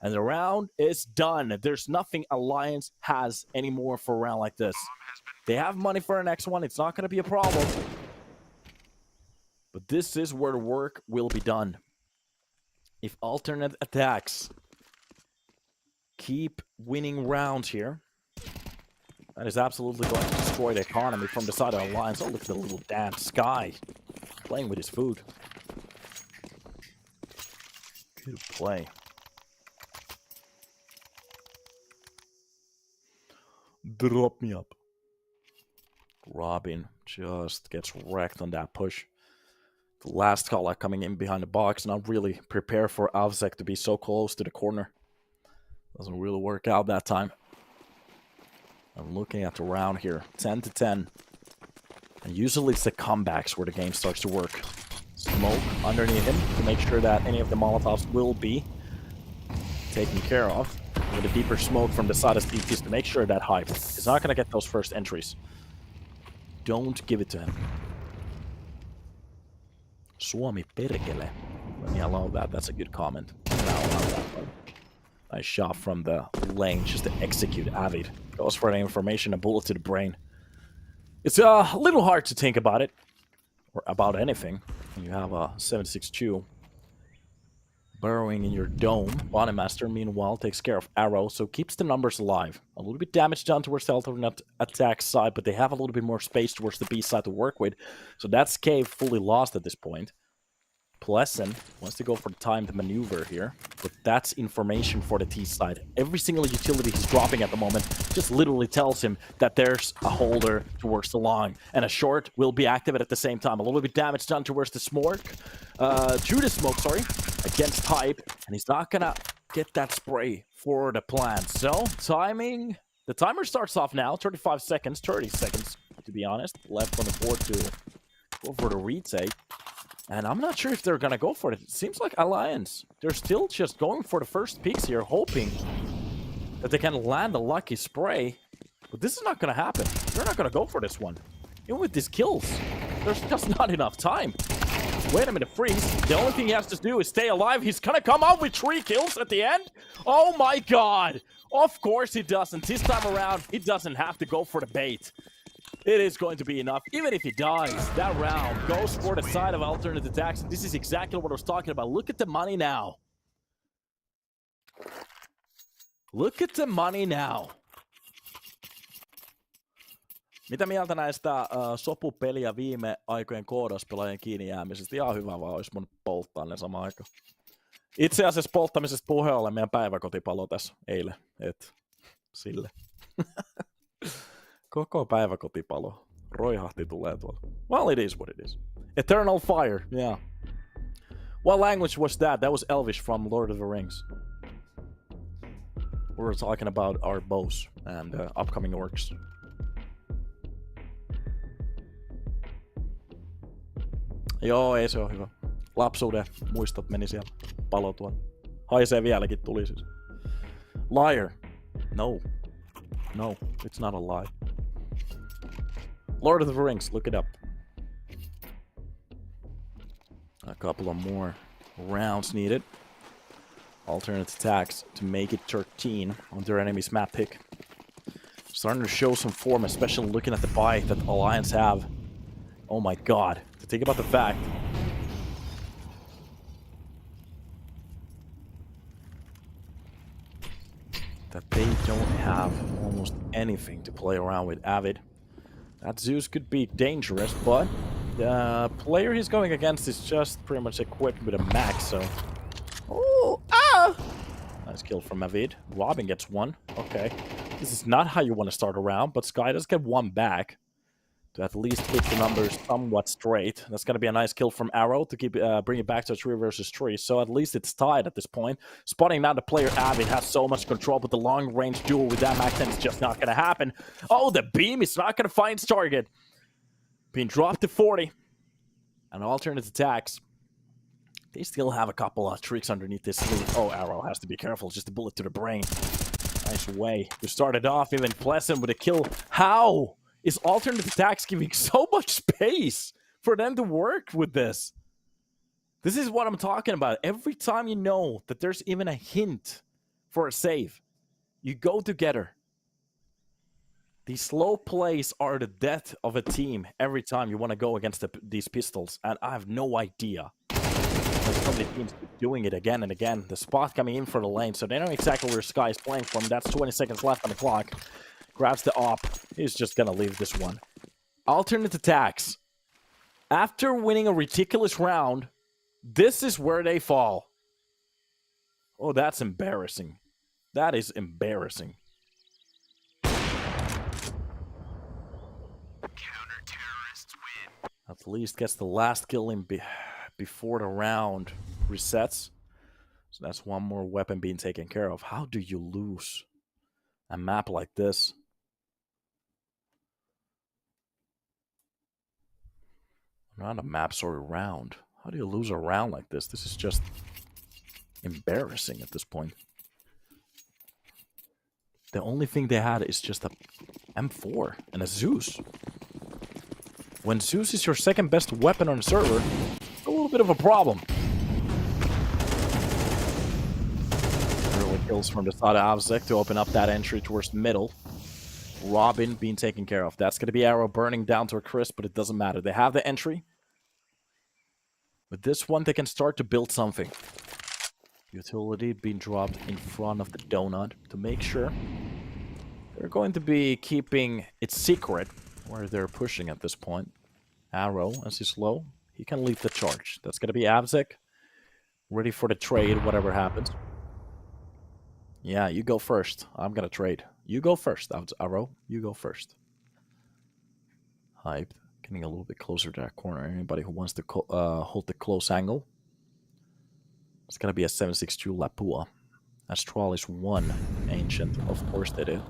And the round is done. There's nothing Alliance has anymore for a round like this. They have money for the next one. It's not going to be a problem. But this is where the work will be done. If alternate aTTaX keep winning rounds here, that is absolutely going to destroy the economy from the side of Alliance. Oh, look at the little damn Sky playing with his food. Good play. Drop me up. Robin just gets wrecked on that push. The last call coming in behind the box, not really prepared for aTTaX to be so close to the corner. Doesn't really work out that time. I'm looking at the round here, 10-10. And usually it's the comebacks where the game starts to work. Smoke underneath him to make sure that any of the Molotovs will be taken care of. With a deeper smoke from the side of CTs to make sure that hype is not going to get those first entries. Don't give it to him. Suomi perkele. Let me allow that. That's a good comment. I'll allow that one. Nice shot from the lane just to execute avid. Goes for the information, a bullet to the brain. It's a little hard to think about it. Or about anything. When you have a 7.62 burrowing in your dome. Bodymaster, meanwhile, takes care of Arrow, so keeps the numbers alive. A little bit damage done towards the alternate attack side, but they have a little bit more space towards the B side to work with. So that's Cave fully lost at this point. Pleasant wants to go for the timed maneuver here, but that's information for the T side. Every single utility he's dropping at the moment just literally tells him that there's a holder towards the long, and a short will be activated at the same time. A little bit damage done towards the smoke, against Hype, and he's not gonna get that spray for the plant. So, timing, the timer starts off now, 35 seconds, 30 seconds, to be honest, left on the board to go for the retake. And I'm not sure if they're gonna go for it. It seems like Alliance, they're still just going for the first picks here, hoping that they can land a lucky spray. But this is not gonna happen. They're not gonna go for this one. Even with these kills, there's just not enough time. Wait a minute, freeze. The only thing he has to do is stay alive. He's gonna come out with 3 kills at the end. Oh my god. Of course he doesn't. This time around, he doesn't have to go for the bait. It is going to be enough. Even if he dies, that round goes for the side of alternate attacks. This is exactly what I was talking about. Look at the money now. Look at the money now. Mitä mieltä näistä sopupeliä viime aikojen koodauspelaajien kiinni jäämisestä? Ihan hyvä vaan, olisi mun polttaa ne samaan aikaan. Itse asiassa polttamisesta puheen ollen meidän päiväkotipalo tässä eilen. Sille. Koko päiväkotipalo. Roihahti tulee tuolla. Well, it is what it is. Eternal Fire, yeah. What language was that? That was Elvish from Lord of the Rings. We were talking about our bows and upcoming orcs. Joo, ei se ole hyvä. Lapsuuden muistot meni siellä. Palo tuolla. Haisee vieläkin, tuli siis. Liar. No. No, it's not a lie. Lord of the Rings, look it up. A couple of more rounds needed. Alternate attacks to make it 13 on their enemy's map pick. Starting to show some form, especially looking at the buy that Alliance have. Oh my god. To think about the fact that they don't have almost anything to play around with Avid. That Zeus could be dangerous, but the player he's going against is just pretty much equipped with a max, so... Oh, ah! Nice kill from Avid. Robin gets one. Okay. This is not how you want to start a round, but Sky does get one back. To at least keep the numbers somewhat straight. That's going to be a nice kill from Arrow to keep bring it back to a 3 versus 3. So at least it's tied at this point. Spotting now the player Avid has so much control, but the long-range duel with that Mac 10 is just not going to happen. Oh, the beam is not going to find its target. Being dropped to 40. And alternate attacks. They still have a couple of tricks underneath this sleeve. Oh, Arrow has to be careful. Just a bullet to the brain. Nice way. We started off even Pleasant with a kill. How is alternate attacks giving so much space for them to work with this? This is what I'm talking about. Every time you know that there's even a hint for a save, you go together. These slow plays are the death of a team every time you want to go against these pistols. And I have no idea. There's so many teams doing it again and again. The spot coming in for the lane, so they know exactly where Sky is playing from. That's 20 seconds left on the clock. Grabs the op. He's just gonna leave this one. Alternate attacks. After winning a ridiculous round, this is where they fall. Oh, that's embarrassing. That is embarrassing. Counter-terrorists win. At least gets the last kill in before the round resets. So that's one more weapon being taken care of. How do you lose a map like this? Not a map, sorry, round. How do you lose a round like this? This is just embarrassing at this point. The only thing they had is just a M4 and a Zeus. When Zeus is your second best weapon on the server, it's a little bit of a problem. Early kills from the side of aTTaX to open up that entry towards the middle. Robin being taken care of. That's going to be Arrow burning down to a crisp, but it doesn't matter. They have the entry. With this one, they can start to build something. Utility being dropped in front of the donut to make sure. They're going to be keeping it secret where they're pushing at this point. Arrow, as he's low, he can lead the charge. That's going to be aTTaX. Ready for the trade, whatever happens. Yeah, you go first. I'm going to trade. You go first, Arrow. You go first. Hype. Getting a little bit closer to that corner. Anybody who wants to hold the close angle. It's going to be a 762 Lapua. Astral is 1 Ancient. Of course they do.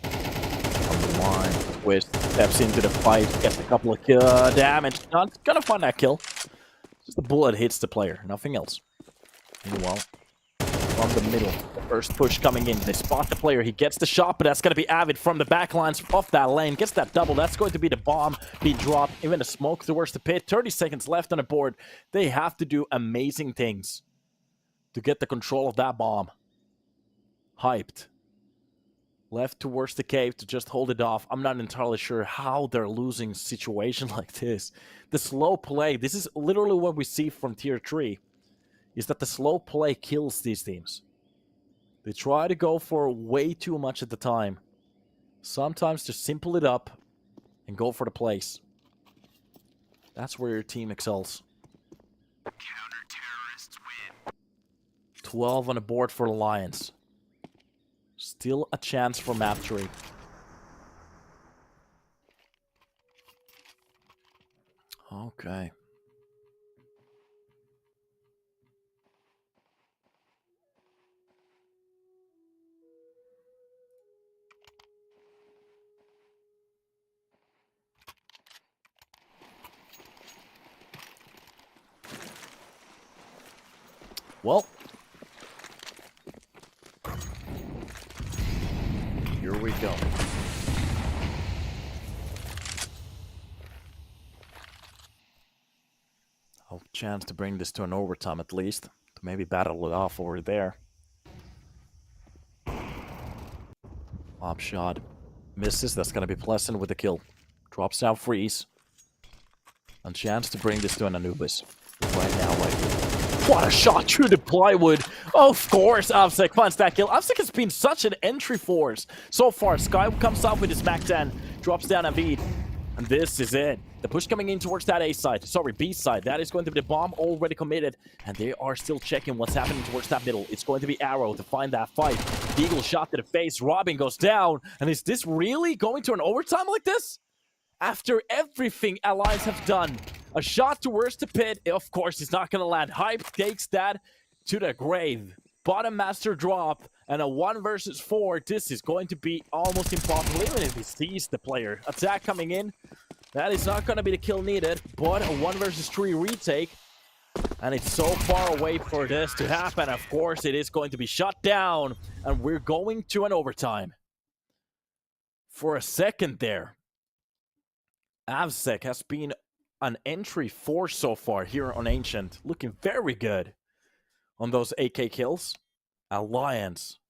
On the line. Twist. Steps into the fight. Gets a couple of damage. Not going to find that kill. Just the bullet hits the player. Nothing else. Meanwhile, from the middle, the first push coming in. They spot the player. He gets the shot, but that's going to be Avid from the backlines off that lane. Gets that double. That's going to be the bomb being dropped. Even the smoke towards the pit. 30 seconds left on the board. They have to do amazing things to get the control of that bomb. Hyped. Left towards the cave to just hold it off. I'm not entirely sure how they're losing a situation like this. The slow play. This is literally what we see from Tier 3. Is that the slow play kills these teams. They try to go for way too much at the time. Sometimes just simple it up and go for the plays. That's where your team excels. Counter-terrorists win. 12 on the board for the Lions. Still a chance for map 3. Okay. Well, here we go. A chance to bring this to an overtime at least. To maybe battle it off over there. Lob shot. Misses. That's going to be Pleasant with the kill. Drops down freeze. A chance to bring this to an Anubis. Right now, right here. What a shot through the plywood. Of course, aTTaX finds that kill. aTTaX has been such an entry force so far. Sky comes up with his Mac 10. Drops down Avid. And this is it. The push coming in towards that A side. Sorry, B side. That is going to be the bomb already committed. And they are still checking what's happening towards that middle. It's going to be Arrow to find that fight. Eagle shot to the face. Robin goes down. And is this really going to an overtime like this? After everything Alliance have done. A shot towards the pit. Of course, he's not going to land. Hype takes that to the grave. Bottom master drop. And a 1 versus 4. This is going to be almost impossible. Even if he sees the player. Attack coming in. That is not going to be the kill needed. But a 1 versus 3 retake. And it's so far away for this to happen. Of course, it is going to be shut down. And we're going to an overtime. For a second there. aTTaX has been an entry force so far here on Ancient. Looking very good on those AK kills. Alliance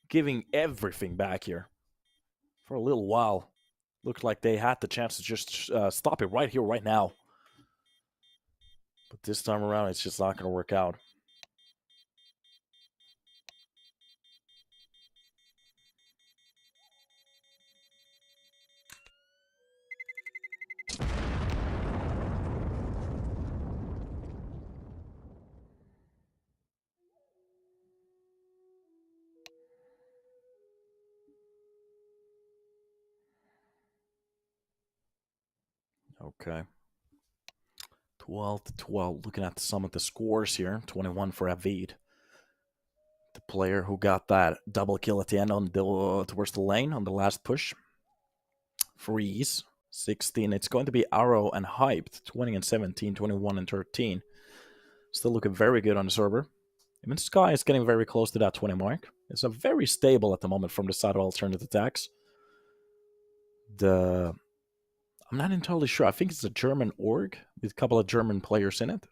giving everything back here. For a little while. Looked like they had the chance to just stop it right here, right now. But this time around, it's just not going to work out. Okay. 12 to 12. Looking at some of the scores here. 21 for Avid. The player who got that double kill at the end on the, towards the lane on the last push. Freeze. 16. It's going to be Arrow and Hyped. 20 and 17. 21 and 13. Still looking very good on the server. Even Sky is getting very close to that 20 mark. It's a very stable at the moment from the side of Alternative aTTaX. I'm not entirely sure. I think it's a German org with a couple of German players in it.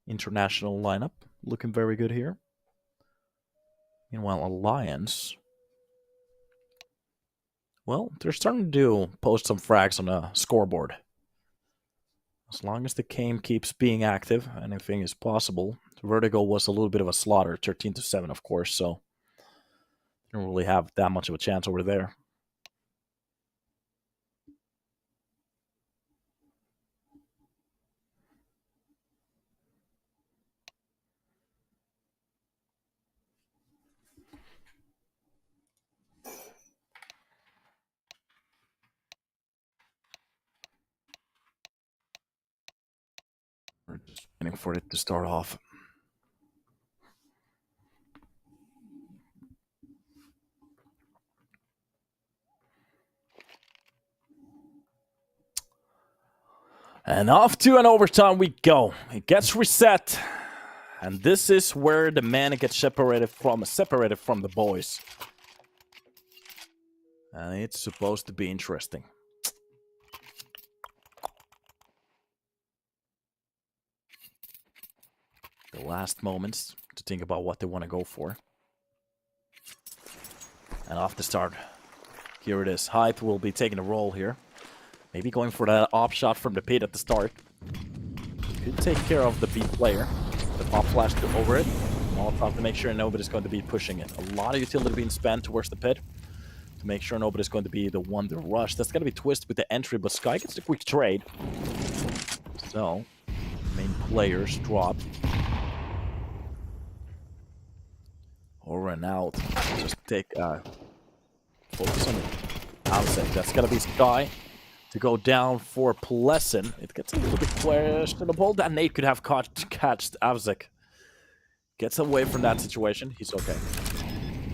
International lineup. Looking very good here. Meanwhile, Alliance. Well, they're starting to post some frags on the scoreboard. As long as the game keeps being active, anything is possible. Vertigo was a little bit of a slaughter, 13-7, of course, so they don't really have that much of a chance over there. We're just waiting for it to start off. And off to an overtime we go. It gets reset. And this is where the man gets separated from the boys. And it's supposed to be interesting. The last moments to think about what they want to go for. And off the start. Here it is. Hype will be taking a roll here. Maybe going for that op shot from the pit at the start. Could take care of the B player. The pop flash to over it. Molotov to make sure nobody's going to be pushing it. A lot of utility being spent towards the pit. To make sure nobody's going to be the one to rush. That's going to be twisted with the entry, but Sky gets a quick trade. So, main players drop. Over and out. Just take, focus on it. aTTaX. That's going to be Sky. To go down for Pleasant. It gets a little bit questionable. That nade could have catched aTTaX. Gets away from that situation. He's okay.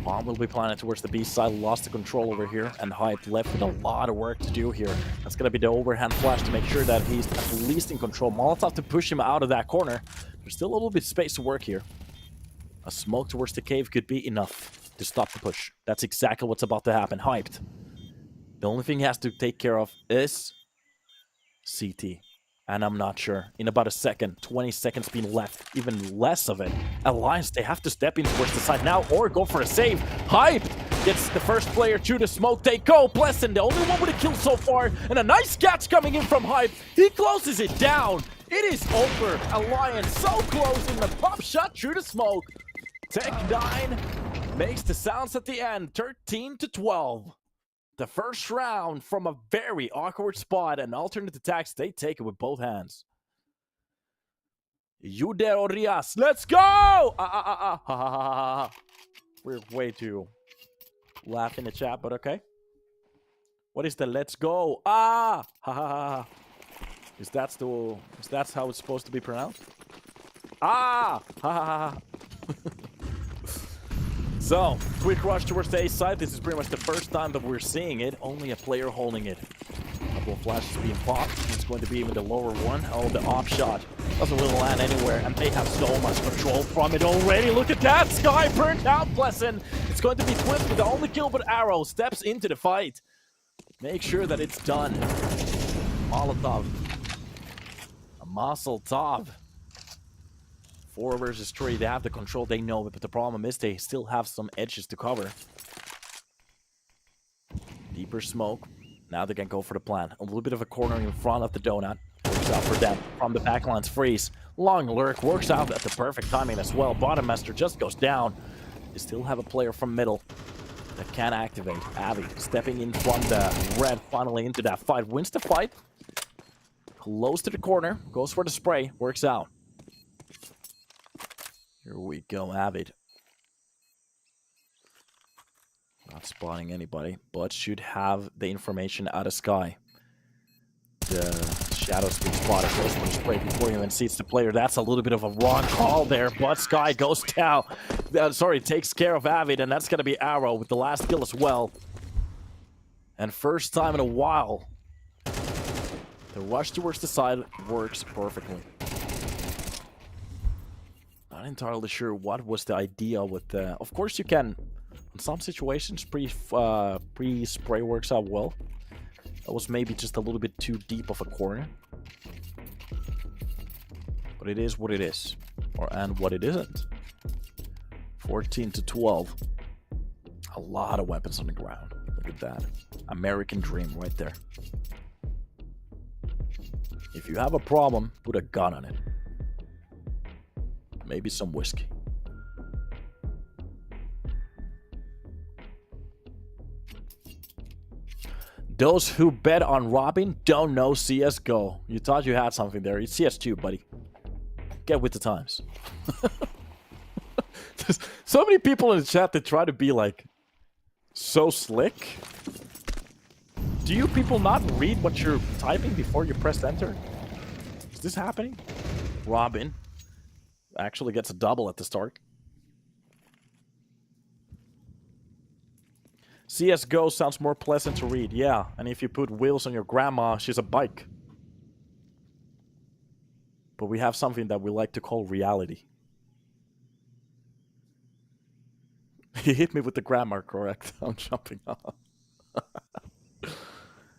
Bomb will be planted towards the B side. Lost the control over here. And Hype left with a lot of work to do here. That's going to be the overhand flash to make sure that he's at least in control. Molotov to push him out of that corner. There's still a little bit of space to work here. A smoke towards the cave could be enough to stop the push. That's exactly what's about to happen. Hyped. The only thing he has to take care of is CT. And I'm not sure. In about a second, 20 seconds being left, even less of it. Alliance, they have to step in towards the side now or go for a save. Hype gets the first player to the smoke. They go. Pleasant, the only one with a kill so far. And a nice catch coming in from Hype. He closes it down. It is over. Alliance so close in the pop shot through the smoke. Tech9 makes the sounds at the end. 13-12. The first round from a very awkward spot, and alternate attacks, they take it with both hands. Yudero Rias, let's go! We're way too laugh in the chat, but okay. What is the let's go? Is that how it's supposed to be pronounced? So, quick rush towards the A side. This is pretty much the first time that we're seeing it. Only a player holding it. A couple of flashes being popped. It's going to be even the lower one. Oh, the op shot doesn't really land anywhere, and they have so much control from it already. Look at that! Sky burnt out Pleasant. It's going to be Twist with the only kill, but Arrow steps into the fight. Make sure that it's done. Molotov. A Molotov. 4 versus 3, they have the control, they know it, but the problem is they still have some edges to cover. Deeper smoke. Now they can go for the plan. A little bit of a corner in front of the donut. Works out for them. From the backlines, freeze. Long lurk. Works out at the perfect timing as well. Bottom master just goes down. They still have a player from middle that can activate. Avi stepping in from the red, finally into that fight. Wins the fight. Close to the corner. Goes for the spray. Works out. Here we go, Avid. Not spotting anybody, but should have the information out of Sky. The shadows being spotted. Goes for the spray before he even sees the player. That's a little bit of a wrong call there, but Sky goes down. Takes care of Avid, and that's going to be Arrow with the last kill as well. And first time in a while, the rush towards the side works perfectly. Not entirely sure what was the idea with the... Of course you can In some situations, pre-spray works out well. That was maybe just a little bit too deep of a corner. But it is what it is. And what it isn't. 14 to 12. A lot of weapons on the ground. Look at that. American dream right there. If you have a problem, put a gun on it. Maybe some whiskey. Those who bet on Robin don't know CSGO. You thought you had something there. It's CS2, buddy. Get with the times. There's so many people in the chat that try to be like so slick. Do you people not read what you're typing before you press enter? Is this happening? Robin actually gets a double at the start. CSGO sounds more pleasant to read, yeah. And if you put wheels on your grandma, she's a bike. But we have something that we like to call reality. He hit me with the grammar, correct? I'm jumping off.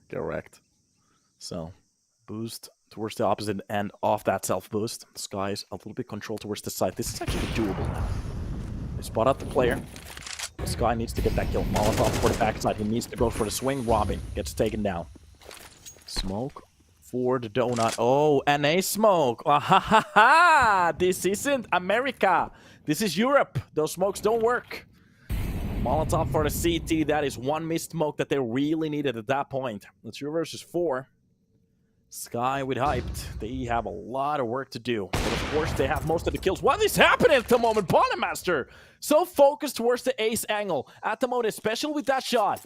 Correct. So, boost towards the opposite end of that self-boost. Sky's a little bit controlled towards the side. This is actually doable now. They spot out the player. Sky needs to get that kill. Molotov for the backside. He needs to go for the swing. Robin gets taken down. Smoke for the donut. Oh, and a smoke. Ah, ha, ha, ha. This isn't America. This is Europe. Those smokes don't work. Molotov for the CT. That is one missed smoke that they really needed at that point. It's 2 versus 4. Sky with hyped. They have a lot of work to do. But of course, they have most of the kills. What is happening at the moment? Master so focused towards the ace angle. At the moment, especially with that shot.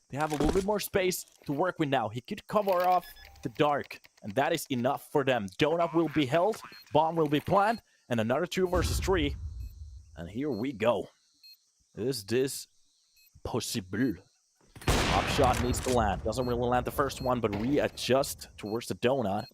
They have a little bit more space to work with now. He could cover off the dark. And that is enough for them. Donut will be held. Bomb will be planted. And another 2 versus 3. And here we go. Is this possible? Top shot needs to land. Doesn't really land the first one, but readjust towards the donut.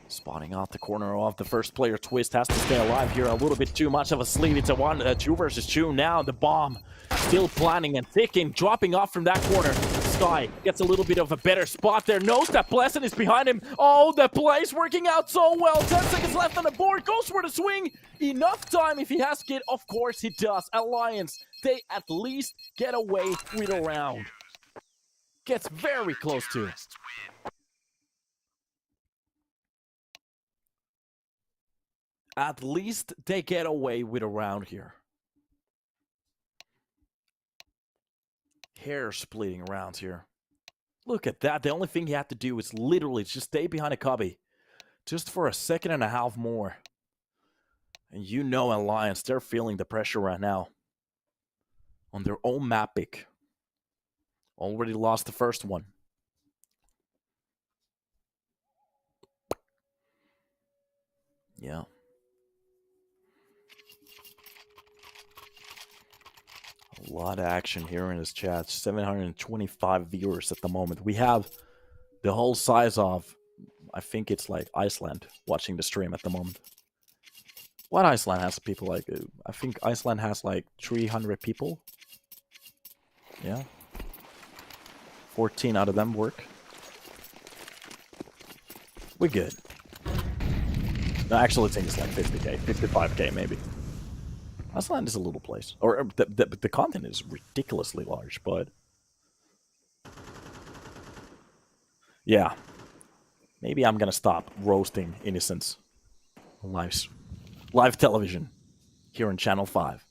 Spotting out the corner of the first player. Twist has to stay alive here. A little bit too much of a sleeve. It's a 2 versus 2 now. The bomb still planning and ticking. Dropping off from that corner. Sky gets a little bit of a better spot there. Knows that Pleasant is behind him. Oh, the play's working out so well. 10 seconds left on the board. Goes for the swing. Enough time if he has to get. Of course he does. Alliance, they at least get away with a round. Gets very close to it. At least they get away with a round here. Hair splitting rounds here. Look at that. The only thing he had to do is literally just stay behind a cubby. Just for a second and a half more. And you know Alliance, they're feeling the pressure right now. On their own map pick. Already lost the first one. Yeah. A lot of action here in this chat. 725 viewers at the moment. We have the whole size of, I think it's like Iceland watching the stream at the moment. What Iceland has people like? I think Iceland has like 300 people. Yeah. 14 out of them work. We're good. No, actually, I think it's like 50k, 55k maybe. Iceland is a little place. Or the continent is ridiculously large, but... yeah. Maybe I'm gonna stop roasting innocents on live television here on Channel 5.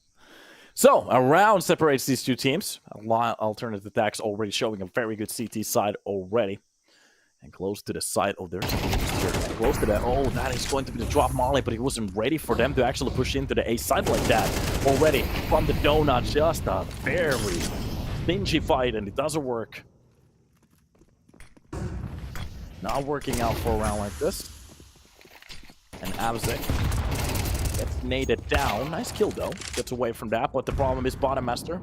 So, a round separates these two teams. Alternative attacks already showing a very good CT side already. And close to the side. Oh, there's close to that. Oh, that is going to be the drop molly, but he wasn't ready for them to actually push into the A side like that. Already from the donut, just a very stingy fight, and it doesn't work. Not working out for a round like this. And Abzek gets naded down. Nice kill, though. Gets away from that, but the problem is Bottom Master.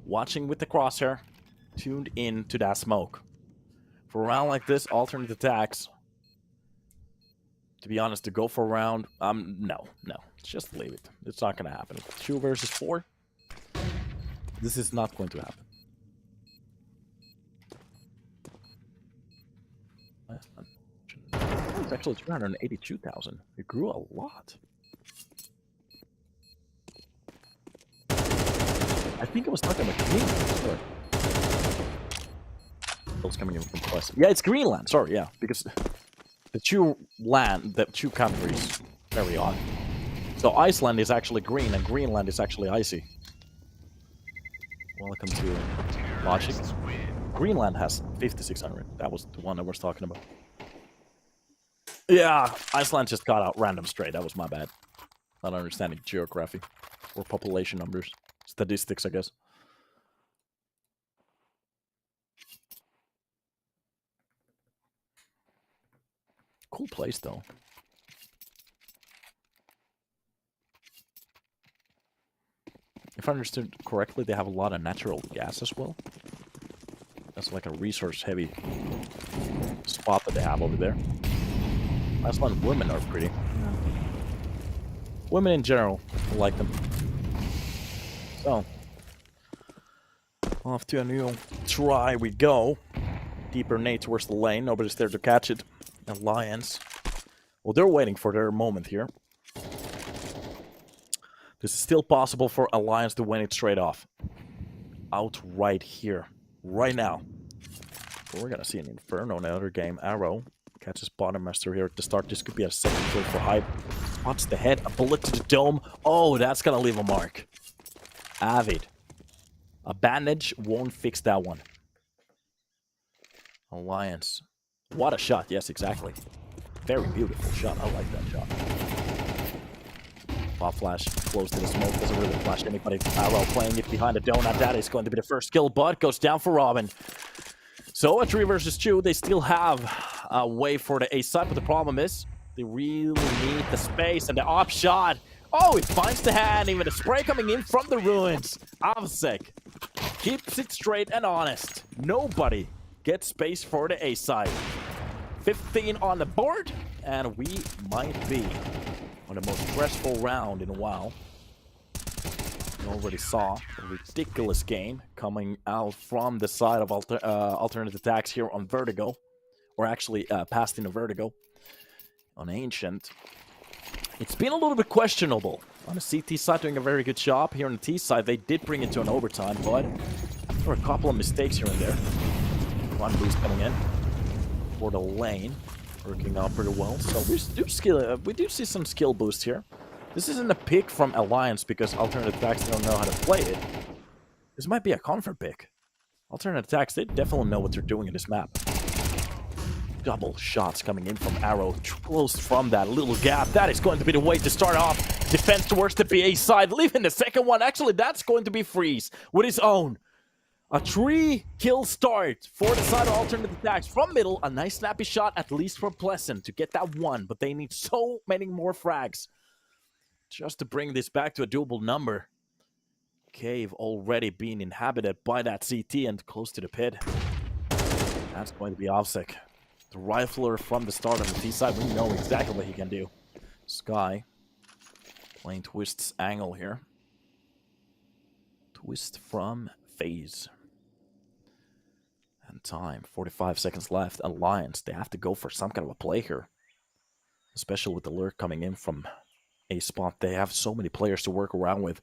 Watching with the crosshair. Tuned in to that smoke. For a round like this, alternate attacks. To be honest, to go for a round, no. Just leave it. It's not going to happen. 2 versus 4. This is not going to happen. Oh, it's actually 382,000. It grew a lot. I think it was talking about Greenland. Those coming in from Plus. Yeah, it's Greenland. Sorry, yeah, because the two countries, very odd. So Iceland is actually green, and Greenland is actually icy. Welcome to Logic. Greenland has 5,600. That was the one I was talking about. Yeah, Iceland just got out random straight. That was my bad. Not understanding geography or population numbers. Statistics, I guess. Cool place, though. If I understood correctly, they have a lot of natural gas as well. That's like a resource-heavy spot that they have over there. Iceland women are pretty. Yeah. Women in general, I like them. So, off to a new try we go. Deeper nade towards the lane. Nobody's there to catch it. Alliance. Well, they're waiting for their moment here. This is still possible for Alliance to win it straight off. Out right here. Right now. We're gonna see an Inferno in another game. Arrow catches Bottom Master here at the start. This could be a second kill for Hype. Spots the head. A bullet to the dome. Oh, that's gonna leave a mark. Avid. A bandage won't fix that one. Alliance. What a shot. Yes, exactly. Very beautiful shot. I like that shot. Pop flash close to the smoke. Doesn't really flash anybody. Arrow playing it behind the donut. That is going to be the first kill, but goes down for Robin. So a 3 versus 2. They still have a way for the A side, but the problem is they really need the space and the op shot. Oh, it finds the hand. Even the spray coming in from the ruins. aTTaX keeps it straight and honest. Nobody gets space for the A side. 15 on the board, and we might be on the most stressful round in a while. You already saw a ridiculous game coming out from the side of alternate attacks here on Vertigo, or actually passed in a Vertigo on Ancient. It's been a little bit questionable. On the CT side, doing a very good job. Here on the T side, they did bring it to an overtime, but there were a couple of mistakes here and there. One boost coming in for the lane, working out pretty well. So we do see some skill boost here. This isn't a pick from Alliance because alternate attacks don't know how to play it. This might be a comfort pick. Alternate attacks, they definitely know what they're doing in this map. Double shots coming in from Arrow, close from that little gap. That is going to be the way to start off. Defense towards the BA side, leaving the second one. Actually, that's going to be Freeze with his own. A 3-kill start for the side of alternate attacks from middle. A nice snappy shot, at least for Pleasant, to get that one. But they need so many more frags just to bring this back to a doable number. Cave already being inhabited by that CT and close to the pit. That's going to be aTTaX. The rifler from the start on the T side, we know exactly what he can do. Sky playing Twist's angle here. Twist from FaZe. And time, 45 seconds left. Alliance, they have to go for some kind of a play here. Especially with the lurk coming in from a spot. They have so many players to work around with.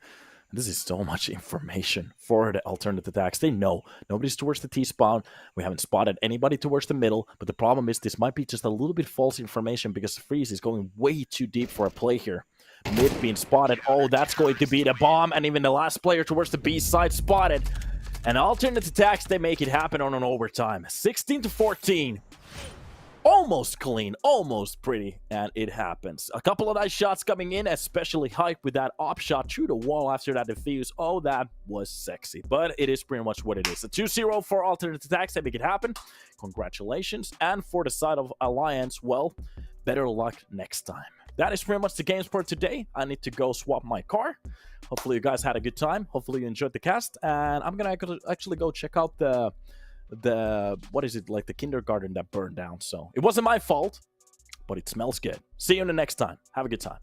This is so much information for the alternate attacks. They know nobody's towards the T-spawn. We haven't spotted anybody towards the middle. But the problem is this might be just a little bit false information because Freeze is going way too deep for a play here. Mid being spotted. Oh, that's going to be the bomb. And even the last player towards the B side spotted. And alternate attacks, they make it happen on an overtime. 16-14. Almost clean, almost pretty, and it happens. A couple of nice shots coming in, especially Hype with that op shot through the wall after that defuse. Oh, that was sexy, but it is pretty much what it is. A 2-0 for alternate attacks, they make it happen. Congratulations. And for the side of Alliance, well, better luck next time. That is pretty much the games for today. I need to go swap my car. Hopefully you guys had a good time. Hopefully you enjoyed the cast, and I'm gonna actually go check out the what is it, like the kindergarten that burned down. So it wasn't my fault, but it smells good. See you in the next time. Have a good time.